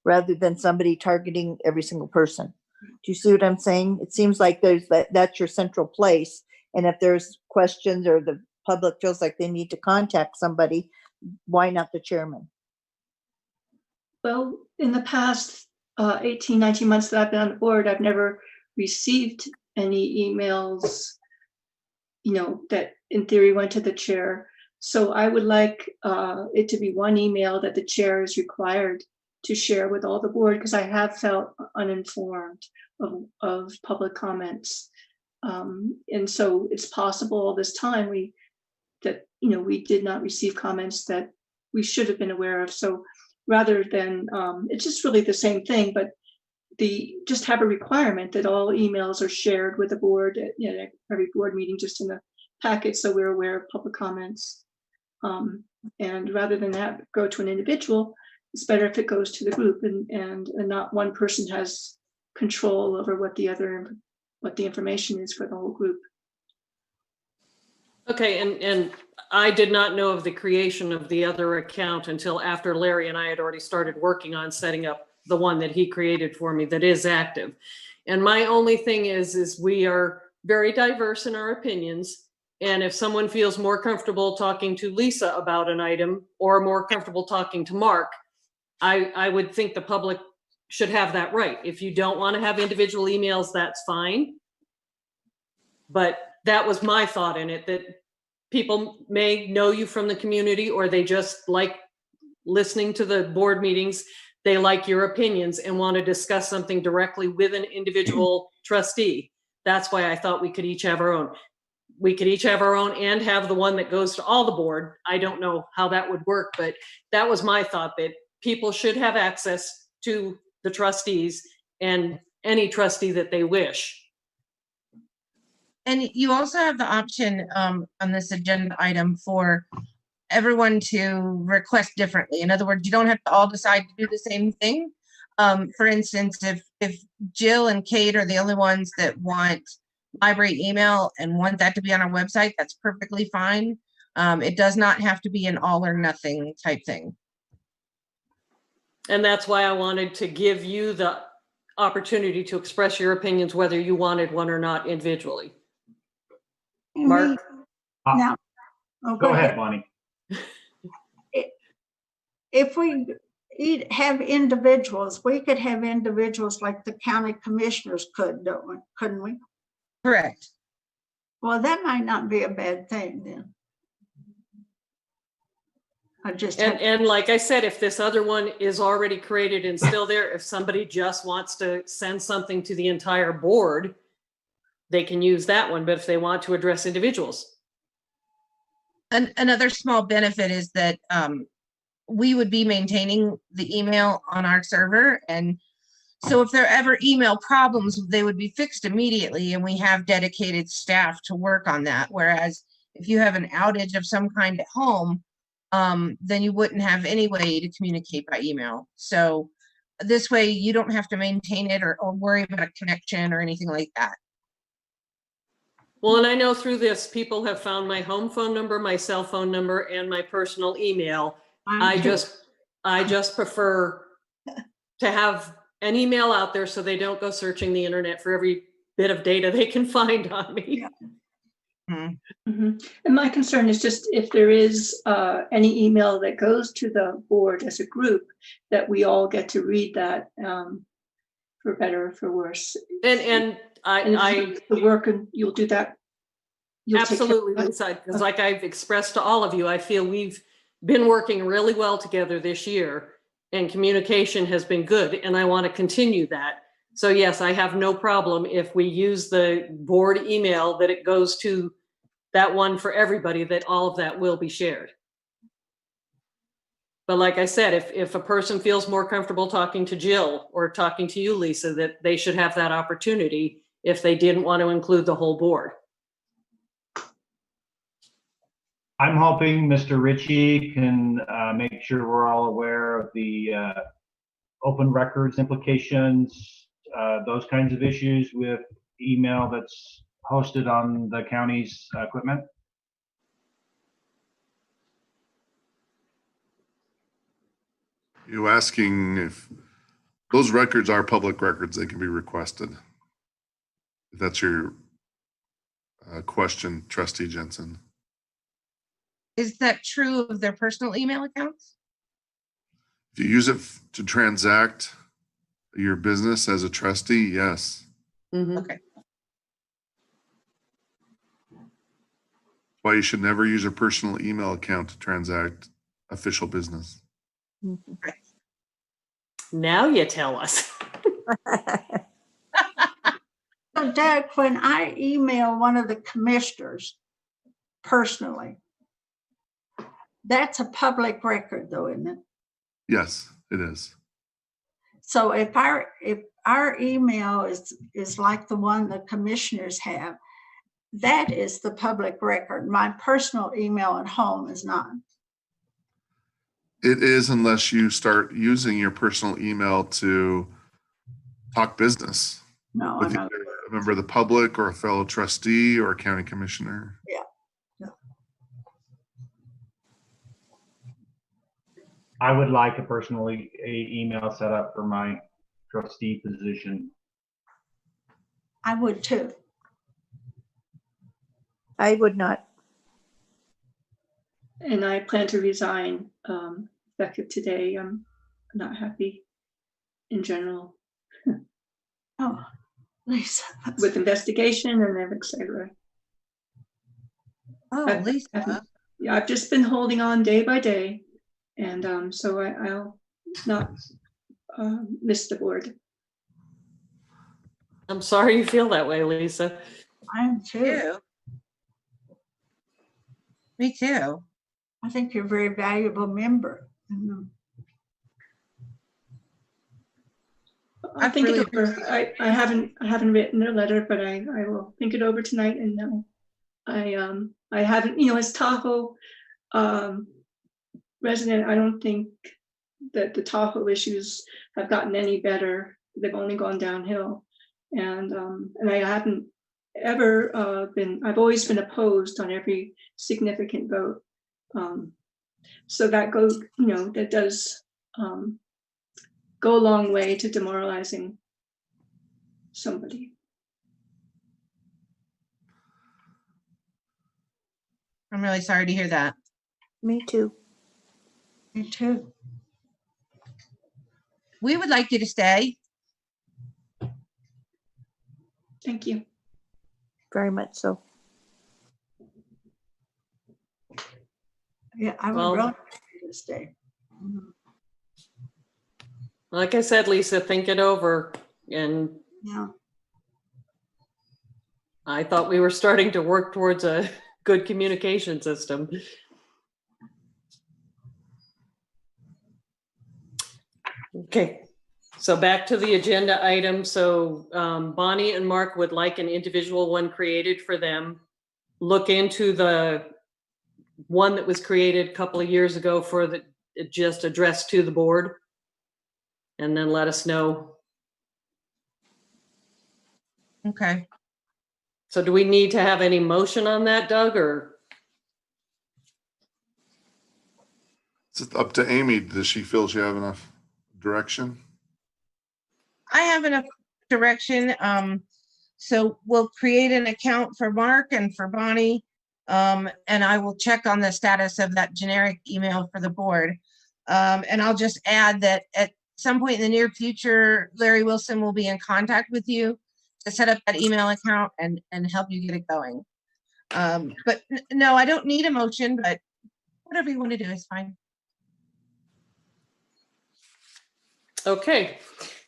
rather than somebody targeting every single person. Do you see what I'm saying? It seems like that's your central place. And if there's questions or the public feels like they need to contact somebody, why not the chairman? Well, in the past 18, 19 months that I've been on the board, I've never received any emails, that in theory went to the chair. So I would like it to be one email that the chair is required to share with all the board, because I have felt uninformed of public comments. And so it's possible all this time we did not receive comments that we should have been aware of. So rather than, it's just really the same thing, but just have a requirement that all emails are shared with the board at every board meeting, just in the packet, so we're aware of public comments. And rather than that go to an individual, it's better if it goes to the group, and not one person has control over what the information is for the whole group. Okay, and I did not know of the creation of the other account until after Larry and I had already started working on setting up the one that he created for me that is active. And my only thing is we are very diverse in our opinions. And if someone feels more comfortable talking to Lisa about an item or more comfortable talking to Mark, I would think the public should have that right. If you don't want to have individual emails, that's fine. But that was my thought in it, that people may know you from the community, or they just like listening to the board meetings. They like your opinions and want to discuss something directly with an individual trustee. That's why I thought we could each have our own. We could each have our own and have the one that goes to all the board. I don't know how that would work, but that was my thought, that people should have access to the trustees and any trustee that they wish. And you also have the option on this agenda item for everyone to request differently. In other words, you don't have to all decide to do the same thing. For instance, if Jill and Kate are the only ones that want library email and want that to be on our website, that's perfectly fine. It does not have to be an all or nothing type thing. And that's why I wanted to give you the opportunity to express your opinions, whether you wanted one or not individually. Mark? Now, oh, Go ahead, Bonnie. If we have individuals, we could have individuals like the county commissioners could, couldn't we? Correct. Well, that might not be a bad thing then. And like I said, if this other one is already created and still there, if somebody just wants to send something to the entire board, they can use that one. But if they want to address individuals. Another small benefit is that we would be maintaining the email on our server. And so if there are ever email problems, they would be fixed immediately, and we have dedicated staff to work on that. Whereas if you have an outage of some kind at home, then you wouldn't have any way to communicate by email. So this way you don't have to maintain it or worry about a connection or anything like that. Well, and I know through this, people have found my home phone number, my cell phone number, and my personal email. I just prefer to have an email out there so they don't go searching the internet for every bit of data they can find on me. Yeah. And my concern is just if there is any email that goes to the board as a group, that we all get to read that, for better or for worse. And I the work, and you'll do that. Absolutely, Lisa, because like I've expressed to all of you, I feel we've been working really well together this year, and communication has been good, and I want to continue that. So yes, I have no problem if we use the board email, that it goes to that one for everybody, that all of that will be shared. But like I said, if a person feels more comfortable talking to Jill or talking to you, Lisa, that they should have that opportunity if they didn't want to include the whole board. I'm hoping Mr. Ritchie can make sure we're all aware of the open records implications, those kinds of issues with email that's hosted on the county's equipment. You asking if those records are public records, they can be requested. If that's your question, Trustee Jensen. Is that true of their personal email accounts? If you use it to transact your business as a trustee, yes. Mm-hmm. Okay. Why you should never use a personal email account to transact official business. Now you tell us. So Doug, when I email one of the commissioners personally, that's a public record though, isn't it? Yes, it is. So if our email is like the one the commissioners have, that is the public record. My personal email at home is not. It is, unless you start using your personal email to talk business No, with I'm either not. a member of the public or a fellow trustee or a county commissioner. Yeah. I would like a personal email set up for my trustee position. I would too. I would not. And I plan to resign effective today. I'm not happy in general Oh, Lisa. that's- with investigation and then et cetera. Oh, I've- Lisa. Yeah, I've just been holding on day by day, and so I'll not miss the board. I'm sorry you feel that way, Lisa. I am too. Too. Me too. I think you're a very valuable member. Mhm. I'll I've think really it over. I haven't written a letter, but I will think it over tonight. And I haven't, as Tahoe resident, I don't think that the Tahoe issues have gotten any better. They've only gone downhill, and I haven't ever I've always been opposed on every significant vote. So that goes, that does go a long way to demoralizing somebody. I'm really sorry to hear that. Me too. Me too. We would like you to stay. Thank you. Very much so. Yeah, I would Well- really like you to stay. Mhm. Like I said, Lisa, think it over. And Yeah. I thought we were starting to work towards a good communication system. Okay, so back to the agenda item. So Bonnie and Mark would like an individual one created for them. Look into the one that was created a couple of years ago for the just addressed to the board. And then let us know. Okay. So do we need to have any motion on that, Doug, or? It's up to Amy. Does she feel she have enough direction? I have enough direction. So we'll create an account for Mark and for Bonnie. And I will check on the status of that generic email for the board. And I'll just add that at some point in the near future, Larry Wilson will be in contact with you to set up that email account and help you get it going. But no, I don't need a motion, but whatever you want to do is fine. Okay,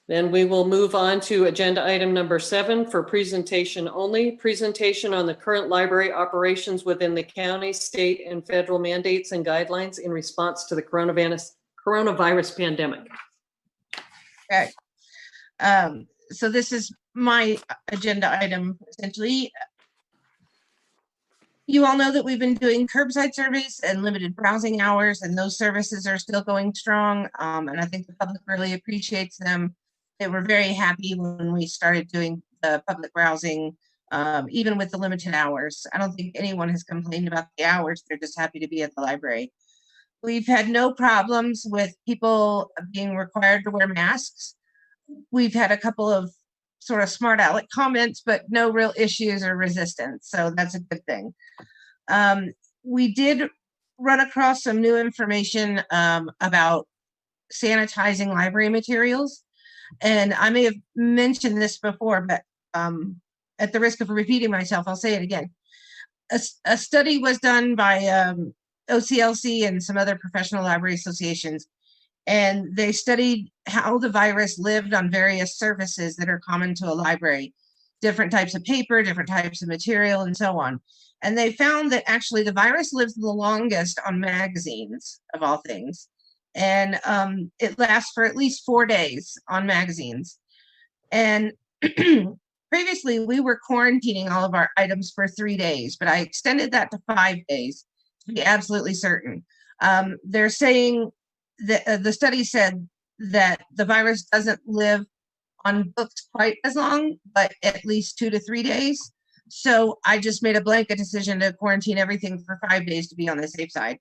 then we will move on to agenda item number 7 for presentation only. Presentation on the current library operations within the county, state, and federal mandates and guidelines in response to the coronavirus pandemic. Okay. So this is my agenda item, essentially. You all know that we've been doing curbside surveys and limited browsing hours, and those services are still going strong. And I think the public really appreciates them. They were very happy when we started doing the public browsing, even with the limited hours. I don't think anyone has complained about the hours. They're just happy to be at the library. We've had no problems with people being required to wear masks. We've had a couple of sort of smart aleck comments, but no real issues or resistance. So that's a good thing. We did run across some new information about sanitizing library materials. And I may have mentioned this before, but at the risk of repeating myself, I'll say it again. A study was done by OCLC and some other professional library associations, and they studied how the virus lived on various surfaces that are common to a library, different types of paper, different types of material, and so on. And they found that actually the virus lives the longest on magazines, of all things. And it lasts for at least 4 days on magazines. And previously we were quarantining all of our items for 3 days, but I extended that to 5 days to be absolutely certain. They're saying that the study said that the virus doesn't live on books quite as long, but at least 2 to 3 days. So I just made a blanket decision to quarantine everything for 5 days to be on the safe side.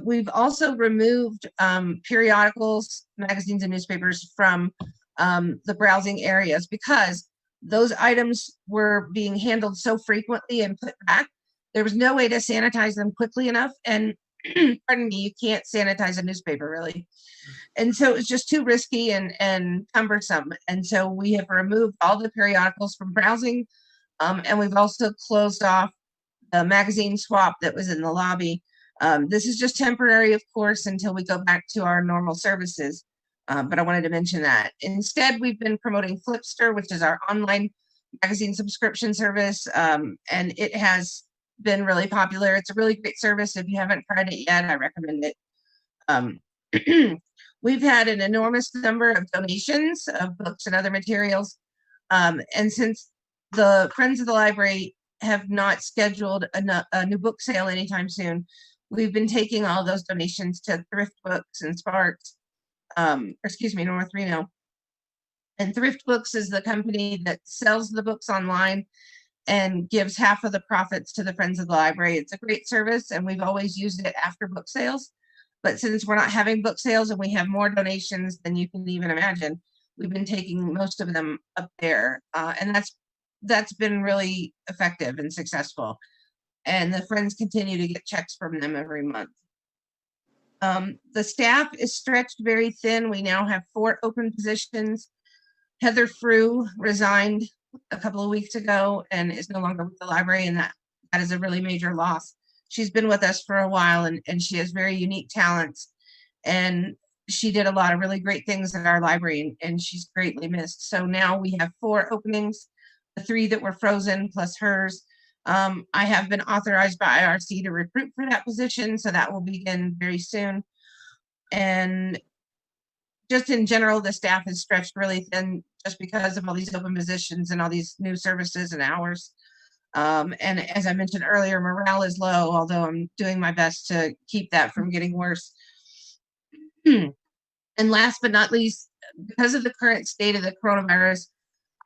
We've also removed periodicals, magazines, and newspapers from the browsing areas because those items were being handled so frequently and put back. There was no way to sanitize them quickly enough. And pardon me, you can't sanitize a newspaper really. And so it was just too risky and cumbersome. And so we have removed all the periodicals from browsing. And we've also closed off the magazine swap that was in the lobby. This is just temporary, of course, until we go back to our normal services. But I wanted to mention that. Instead, we've been promoting Flipster, which is our online magazine subscription service. And it has been really popular. It's a really great service. If you haven't tried it yet, I recommend it. We've had an enormous number of donations of books and other materials. And since the Friends of the Library have not scheduled a new book sale anytime soon, we've been taking all those donations to Thrift Books and Sparks, North Reno. And Thrift Books is the company that sells the books online and gives half of the profits to the Friends of the Library. It's a great service, and we've always used it after book sales. But since we're not having book sales and we have more donations than you can even imagine, we've been taking most of them up there. And that's been really effective and successful. And the Friends continue to get checks from them every month. The staff is stretched very thin. We now have 4 open positions. Heather Frew resigned a couple of weeks ago and is no longer with the library, and that is a really major loss. She's been with us for a while, and she has very unique talents, and she did a lot of really great things at our library, and she's greatly missed. So now we have 4 openings, the 3 that were frozen plus hers. I have been authorized by IRC to recruit for that position, so that will begin very soon. And just in general, the staff is stretched really thin just because of all these open positions and all these new services and hours. And as I mentioned earlier, morale is low, although I'm doing my best to keep that from getting worse. And last but not least, because of the current state of the coronavirus,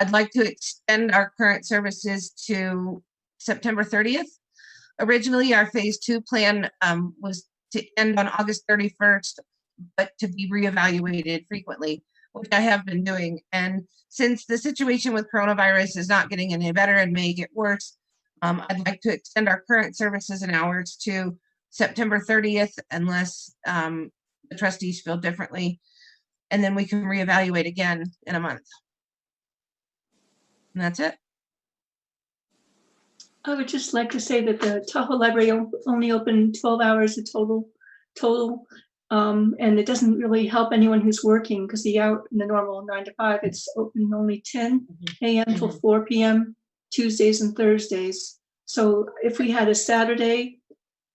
I'd like to extend our current services to September 30th. Originally, our phase 2 plan was to end on August 31st, but to be reevaluated frequently, which I have been doing. And since the situation with coronavirus is not getting any better and may get worse, I'd like to extend our current services and hours to September 30th, unless the trustees feel differently. And then we can reevaluate again in a month. And that's it. I would just like to say that the Tahoe Library only opened 12 hours a total. And it doesn't really help anyone who's working, because the normal 9 to 5, it's open only 10 a.m. till 4 p.m. Tuesdays and Thursdays. So if we had a Saturday,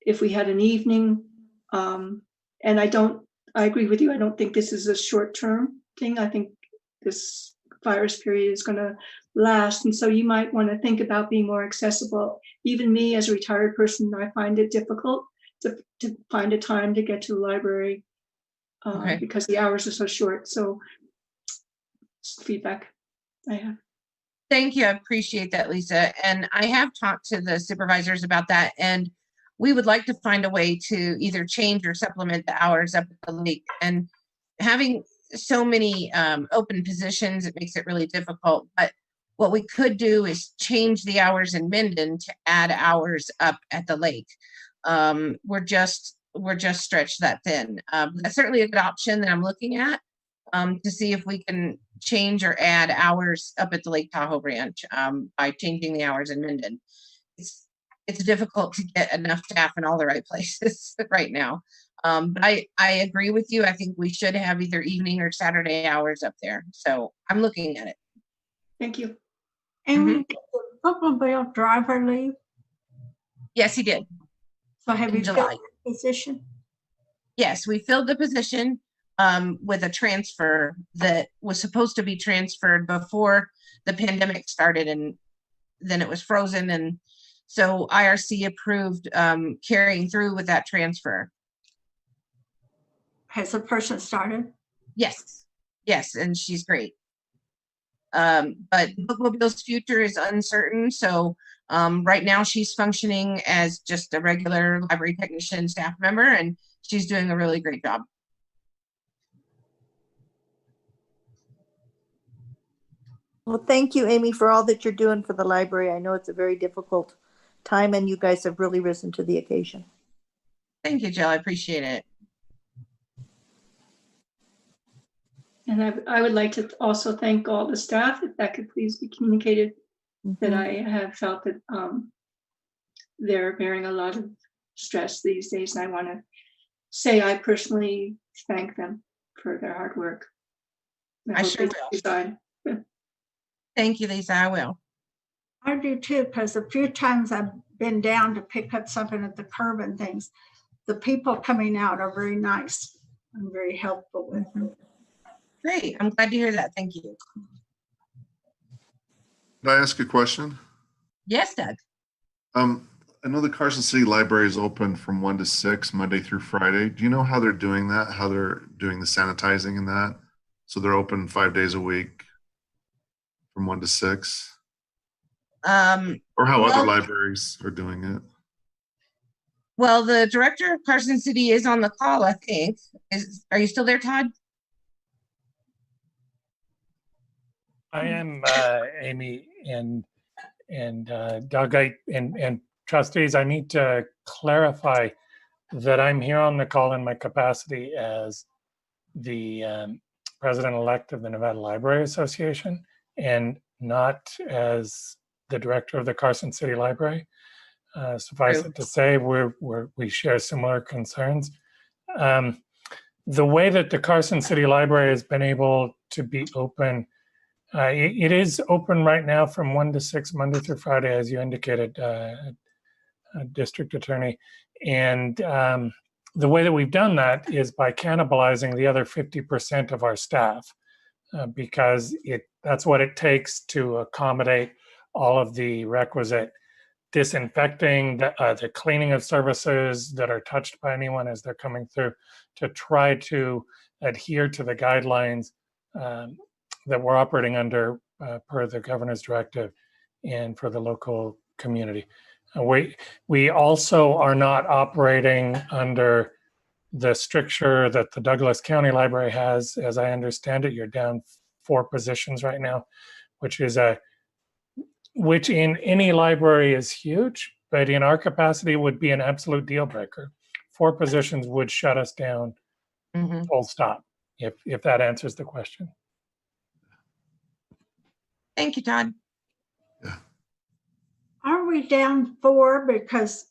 if we had an evening, and I agree with you, I don't think this is a short-term thing. I think this virus period is going to last. And so you might want to think about being more accessible. Even me as a retired person, I find it difficult to find a time to get to the library because the hours are so short. So feedback I have. Thank you. I appreciate that, Lisa. And I have talked to the supervisors about that, and we would like to find a way to either change or supplement the hours up at the lake. And having so many open positions, it makes it really difficult. But what we could do is change the hours in Minden to add hours up at the lake. We're just stretched that thin. That's certainly a good option that I'm looking at to see if we can change or add hours up at the Lake Tahoe branch by changing the hours in Minden. It's difficult to get enough staff in all the right places right now. But I agree with you. I think we should have either evening or Saturday hours up there. So I'm looking at it. Thank you. And did the bookmobile driver leave? Yes, he did. So have you July. filled the position? Yes, we filled the position with a transfer that was supposed to be transferred before the pandemic started, and then it was frozen. And so IRC approved carrying through with that transfer. Has the person started? Yes, and she's great. But Bookmobile's future is uncertain. So right now she's functioning as just a regular library technician staff member, and she's doing a really great job. Well, thank you, Amy, for all that you're doing for the library. I know it's a very difficult time, and you guys have really risen to the occasion. Thank you, Jill. I appreciate it. And I would like to also thank all the staff, if that could please be communicated, that I have felt that they're bearing a lot of stress these days. And I want to say I personally thank them for their hard work. I sure will. Thank you, Lisa. I will. I do too, because a few times I've been down to pick up something at the curb and things. The people coming out are very nice and very helpful with them. Great. I'm glad to hear that. Thank you. Can I ask a question? Yes, Doug. I know the Carson City Library is open from 1 to 6, Monday through Friday. Do you know how they're doing that? How they're doing the sanitizing and that? So they're open 5 days a week from 1 to 6? Or how other libraries are doing it? Well, the director of Carson City is on the call, I think. Are you still there, Todd? I am, Amy and Doug, and trustees. I need to clarify that I'm here on the call in my capacity as the president-elect of the Nevada Library Association and not as the director of the Carson City Library. Suffice it to say, we share similar concerns. The way that the Carson City Library has been able to be open, it is open right now from 1 to 6, Monday through Friday, as you indicated, District Attorney. And the way that we've done that is by cannibalizing the other 50% of our staff, because that's what it takes to accommodate all of the requisite disinfecting, the cleaning of services that are touched by anyone as they're coming through, to try to adhere to the guidelines that we're operating under per the governor's directive and for the local community. We also are not operating under the stricture that the Douglas County Library has. As I understand it, you're down 4 positions right now, which in any library is huge, but in our capacity would be an absolute deal breaker. 4 positions would shut us down, full stop, if that answers the question. Thank you, Todd. Are we down 4 because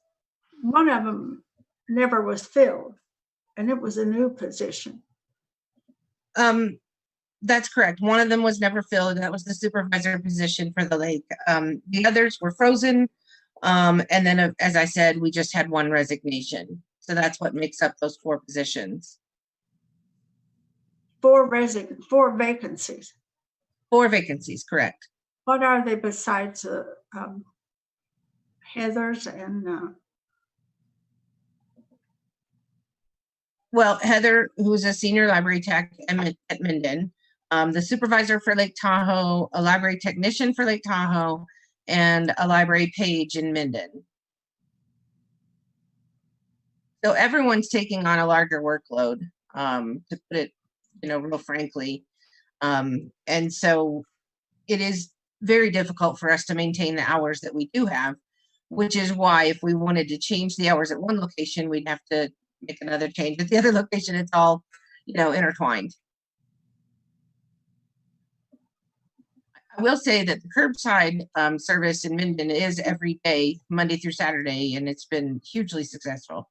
one of them never was filled and it was a new position? That's correct. One of them was never filled, and that was the supervisor position for the lake. The others were frozen. And then, as I said, we just had 1 resignation. So that's what makes up those 4 positions. 4 vacancies. 4 vacancies, correct. What are they besides Heather's and Well, Heather, who's a senior library tech at Minden, the supervisor for Lake Tahoe, a library technician for Lake Tahoe, and a library page in Minden. So everyone's taking on a larger workload, to put it, real frankly. And so it is very difficult for us to maintain the hours that we do have, which is why if we wanted to change the hours at one location, we'd have to make another change. At the other location, it's all, intertwined. I will say that the curbside service in Minden is every day, Monday through Saturday, and it's been hugely successful.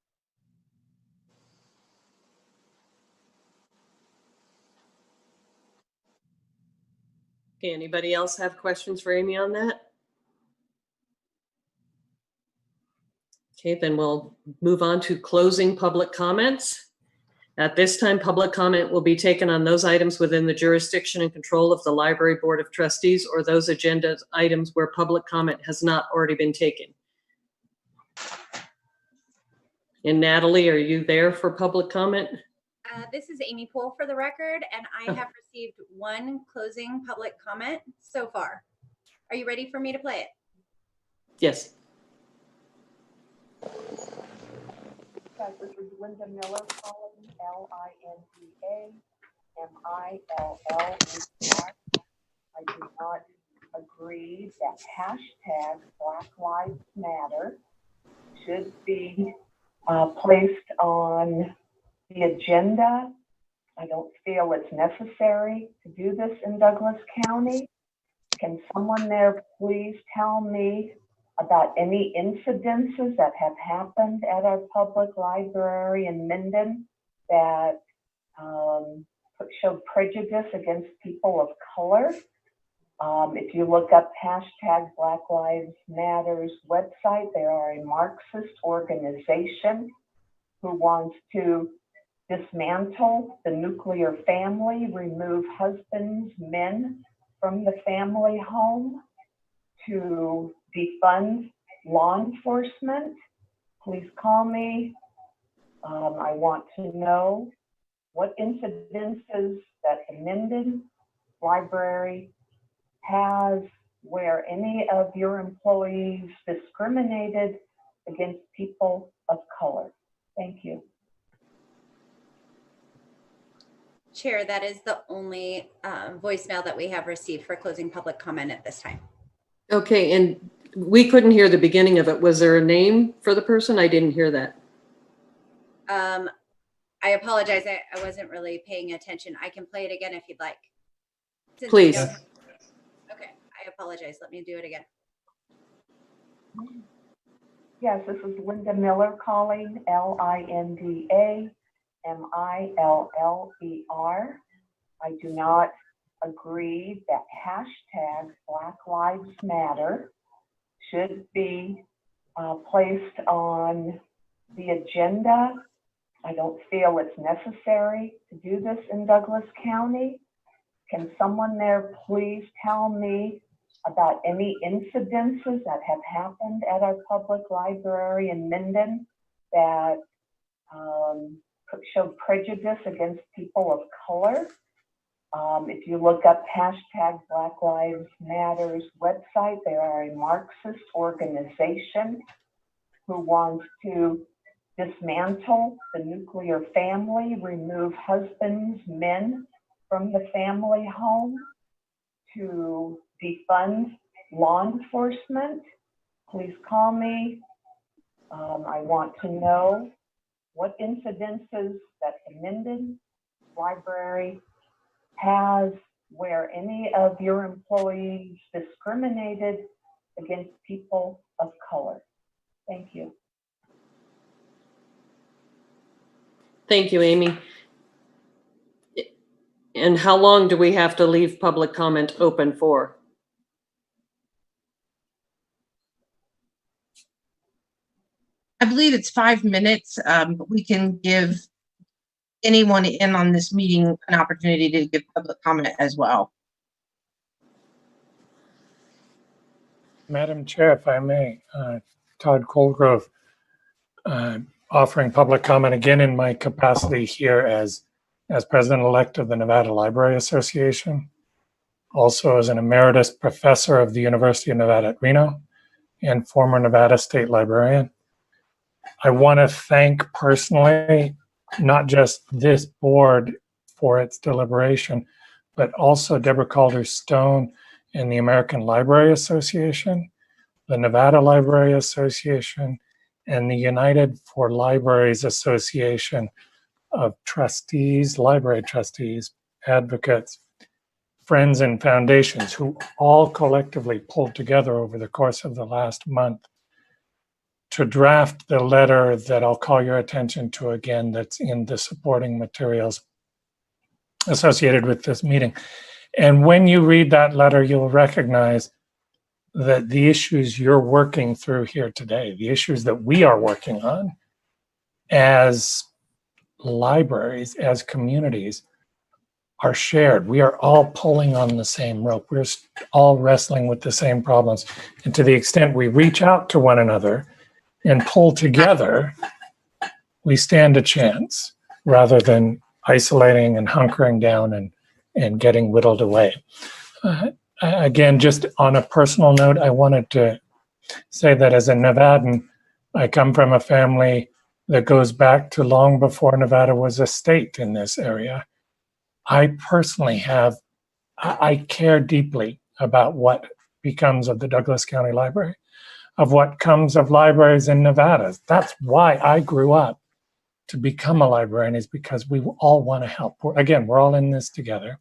Okay, anybody else have questions for Amy on that? Okay, then we'll move on to closing public comments. At this time, public comment will be taken on those items within the jurisdiction and control of the Library Board of Trustees or those agenda items where public comment has not already been taken. And Natalie, are you there for public comment? This is Amy Poole for the record, and I have received 1 closing public comment so far. Are you ready for me to play it? Yes. This is Linda Miller calling, LINDA-MILLER. I do not agree that hashtag Black Lives Matter should be placed on the agenda. I don't feel it's necessary to do this in Douglas County. Can someone there please tell me about any incidences that have happened at our public library in Minden that showed prejudice against people of color? If you look up hashtag Black Lives Matters website, they are a Marxist organization who wants to dismantle the nuclear family, remove husbands, men from the family home, to defund law enforcement. Please call me. I want to know what incidences that the Minden Library has where any of your employees discriminated against people of color. Thank you. Chair, that is the only voicemail that we have received for closing public comment at this time. Okay, and we couldn't hear the beginning of it. Was there a name for the person? I didn't hear that. I apologize. I wasn't really paying attention. I can play it again if you'd like. Since Please. Okay, I apologize. Let me do it again. Yes, this is Linda Miller calling, LINDA MILLER. I do not agree that hashtag Black Lives Matter should be placed on the agenda. I don't feel it's necessary to do this in Douglas County. Can someone there please tell me about any incidences that have happened at our public library in Minden that showed prejudice against people of color? If you look up hashtag Black Lives Matters website, they are a Marxist organization who wants to dismantle the nuclear family, remove husbands, men from the family home, to defund law enforcement. Please call me. I want to know what incidences that the Minden Library has where any of your employees discriminated against people of color. Thank you. Thank you, Amy. And how long do we have to leave public comment open for? I believe it's 5 minutes, but we can give anyone in on this meeting an opportunity to give public comment as well. Madam Chair, if I may, Todd Colgrove, offering public comment again in my capacity here as President-elect of the Nevada Library Association, also as an emeritus professor of the University of Nevada at Reno, and former Nevada State Librarian. I want to thank personally, not just this board for its deliberation, but also Deborah Calder-Stone and the American Library Association, the Nevada Library Association, and the United for Libraries Association of trustees, library trustees, advocates, friends, and foundations who all collectively pulled together over the course of the last month to draft the letter that I'll call your attention to again, that's in the supporting materials associated with this meeting. And when you read that letter, you'll recognize that the issues you're working through here today, the issues that we are working on as libraries, as communities, are shared. We are all pulling on the same rope. We're all wrestling with the same problems. And to the extent we reach out to one another and pull together, we stand a chance rather than isolating and hunkering down and getting whittled away. Again, just on a personal note, I wanted to say that as a Nevadan, I come from a family that goes back to long before Nevada was a state in this area. I personally I care deeply about what becomes of the Douglas County Library. of what comes of libraries in Nevada. That's why I grew up to become a librarian, is because we all want to help. Again, we're all in this together.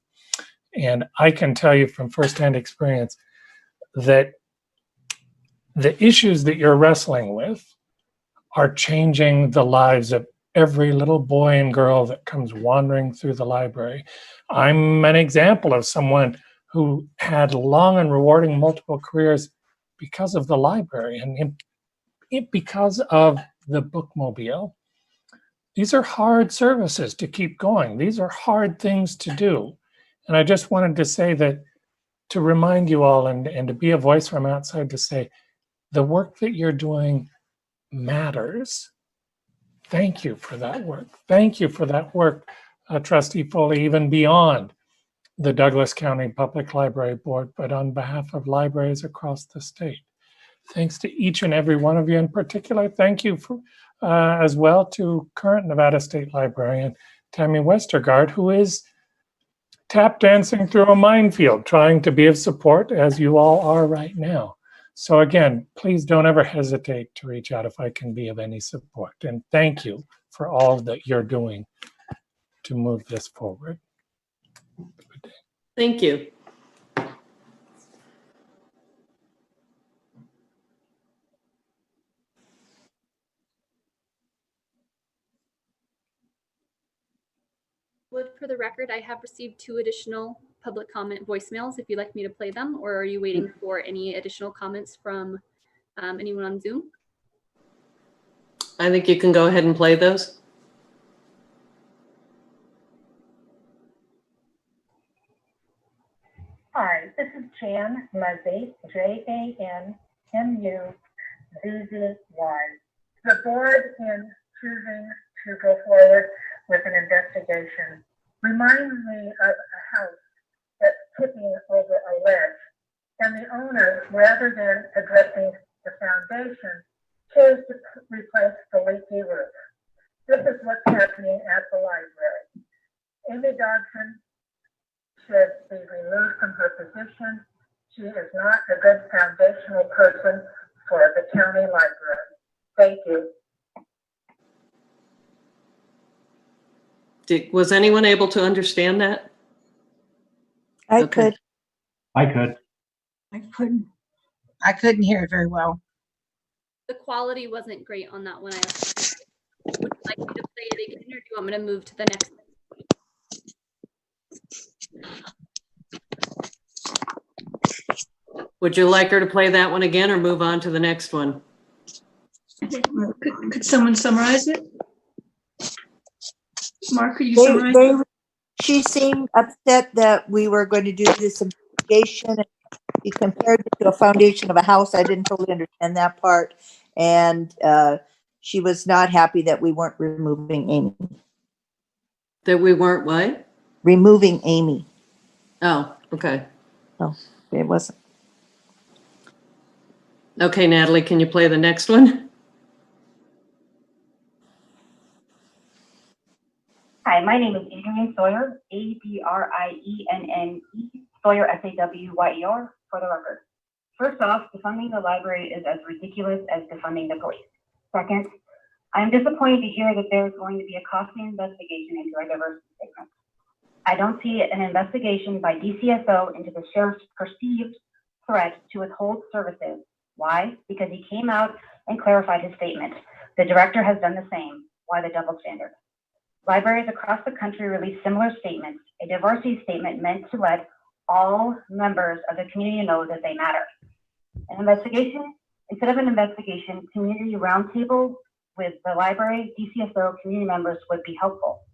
And I can tell you from firsthand experience that the issues that you're wrestling with are changing the lives of every little boy and girl that comes wandering through the library. I'm an example of someone who had long and rewarding multiple careers because of the library and because of the bookmobile. These are hard services to keep going. These are hard things to do. And I just wanted to say that, to remind you all and to be a voice from outside to say, the work that you're doing matters. Thank you for that work. Thank you for that work, Trustee Foley, even beyond the Douglas County Public Library Board, but on behalf of libraries across the state. Thanks to each and every one of you. In particular, thank you for, as well to current Nevada State Librarian Tammy Westergaard, who is tap dancing through a minefield, trying to be of support as you all are right now. So again, please don't ever hesitate to reach out if I can be of any support. And thank you for all that you're doing to move this forward. Thank you. For the record, I have received 2 additional public comment voicemails if you'd like me to play them, or are you waiting for any additional comments from anyone on Zoom? I think you can go ahead and play those. Hi, this is Jan Muzzy, Jan-M-U-Z-Z-Y. The board, in choosing to go forward with an investigation, reminds me of a house that's tipping over a ledge, and the owner, rather than addressing the foundation, chose to replace the leaky roof. This is what's happening at the library. Amy Dodson should be removed from her position. She is not a good foundational person for the county library. Thank you. Was anyone able to understand that? I Okay. could. I could. I couldn't. I couldn't hear it very well. The quality wasn't great on that one. Would you like me to play it again, or do you want me to move to the next one? Would you like her to play that one again or move on to the next one? Could someone summarize it? Mark, could you summarize it? She seemed upset that we were going to do this investigation. She compared it to a foundation of a house. I didn't totally understand that part. And she was not happy that we weren't removing Amy. That we weren't what? Removing Amy. Oh, okay. Oh, it wasn't. Okay, Natalie, can you play the next one? Hi, my name is Adrienne Sawyer, A-D-R-I-E-N-N-E, Sawyer, S-A-W-Y-E-R, for the record. First off, defunding the library is as ridiculous as defunding the police. Second, I am disappointed to hear that there is going to be a costly investigation into our diversity statement. I don't see an investigation by DCSO into the sheriff's perceived threat to withhold services. Why? Because he came out and clarified his statement. The director has done the same. Why the double standard? Libraries across the country release similar statements, a diversity statement meant to let all members of the community know that they matter. An investigation, instead of an investigation, community roundtable with the library, DCSO, community members would be helpful.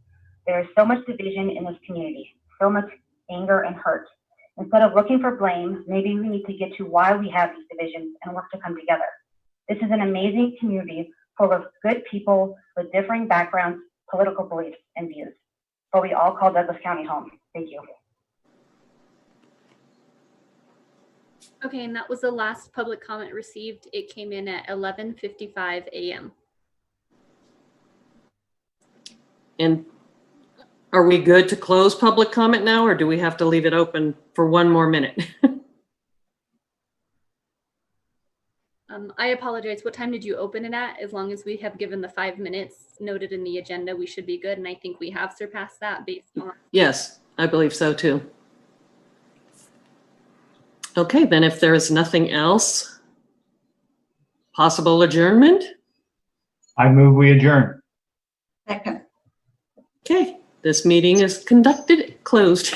There is so much division in this community, so much anger and hurt. Instead of looking for blame, maybe we need to get to why we have these divisions and work to come together. This is an amazing community full of good people with differing backgrounds, political beliefs, and views. But we all call Douglas County home. Thank you. Okay, and that was the last public comment received. It came in at 11:55 a.m. And are we good to close public comment now, or do we have to leave it open for one more minute? I apologize. What time did you open it at? As long as we have given the 5 minutes noted in the agenda, we should be good. And I think we have surpassed that based on. Yes, I believe so too. Okay, then if there is nothing else, possible adjournment? I move we adjourn. Second. Okay, this meeting is closed.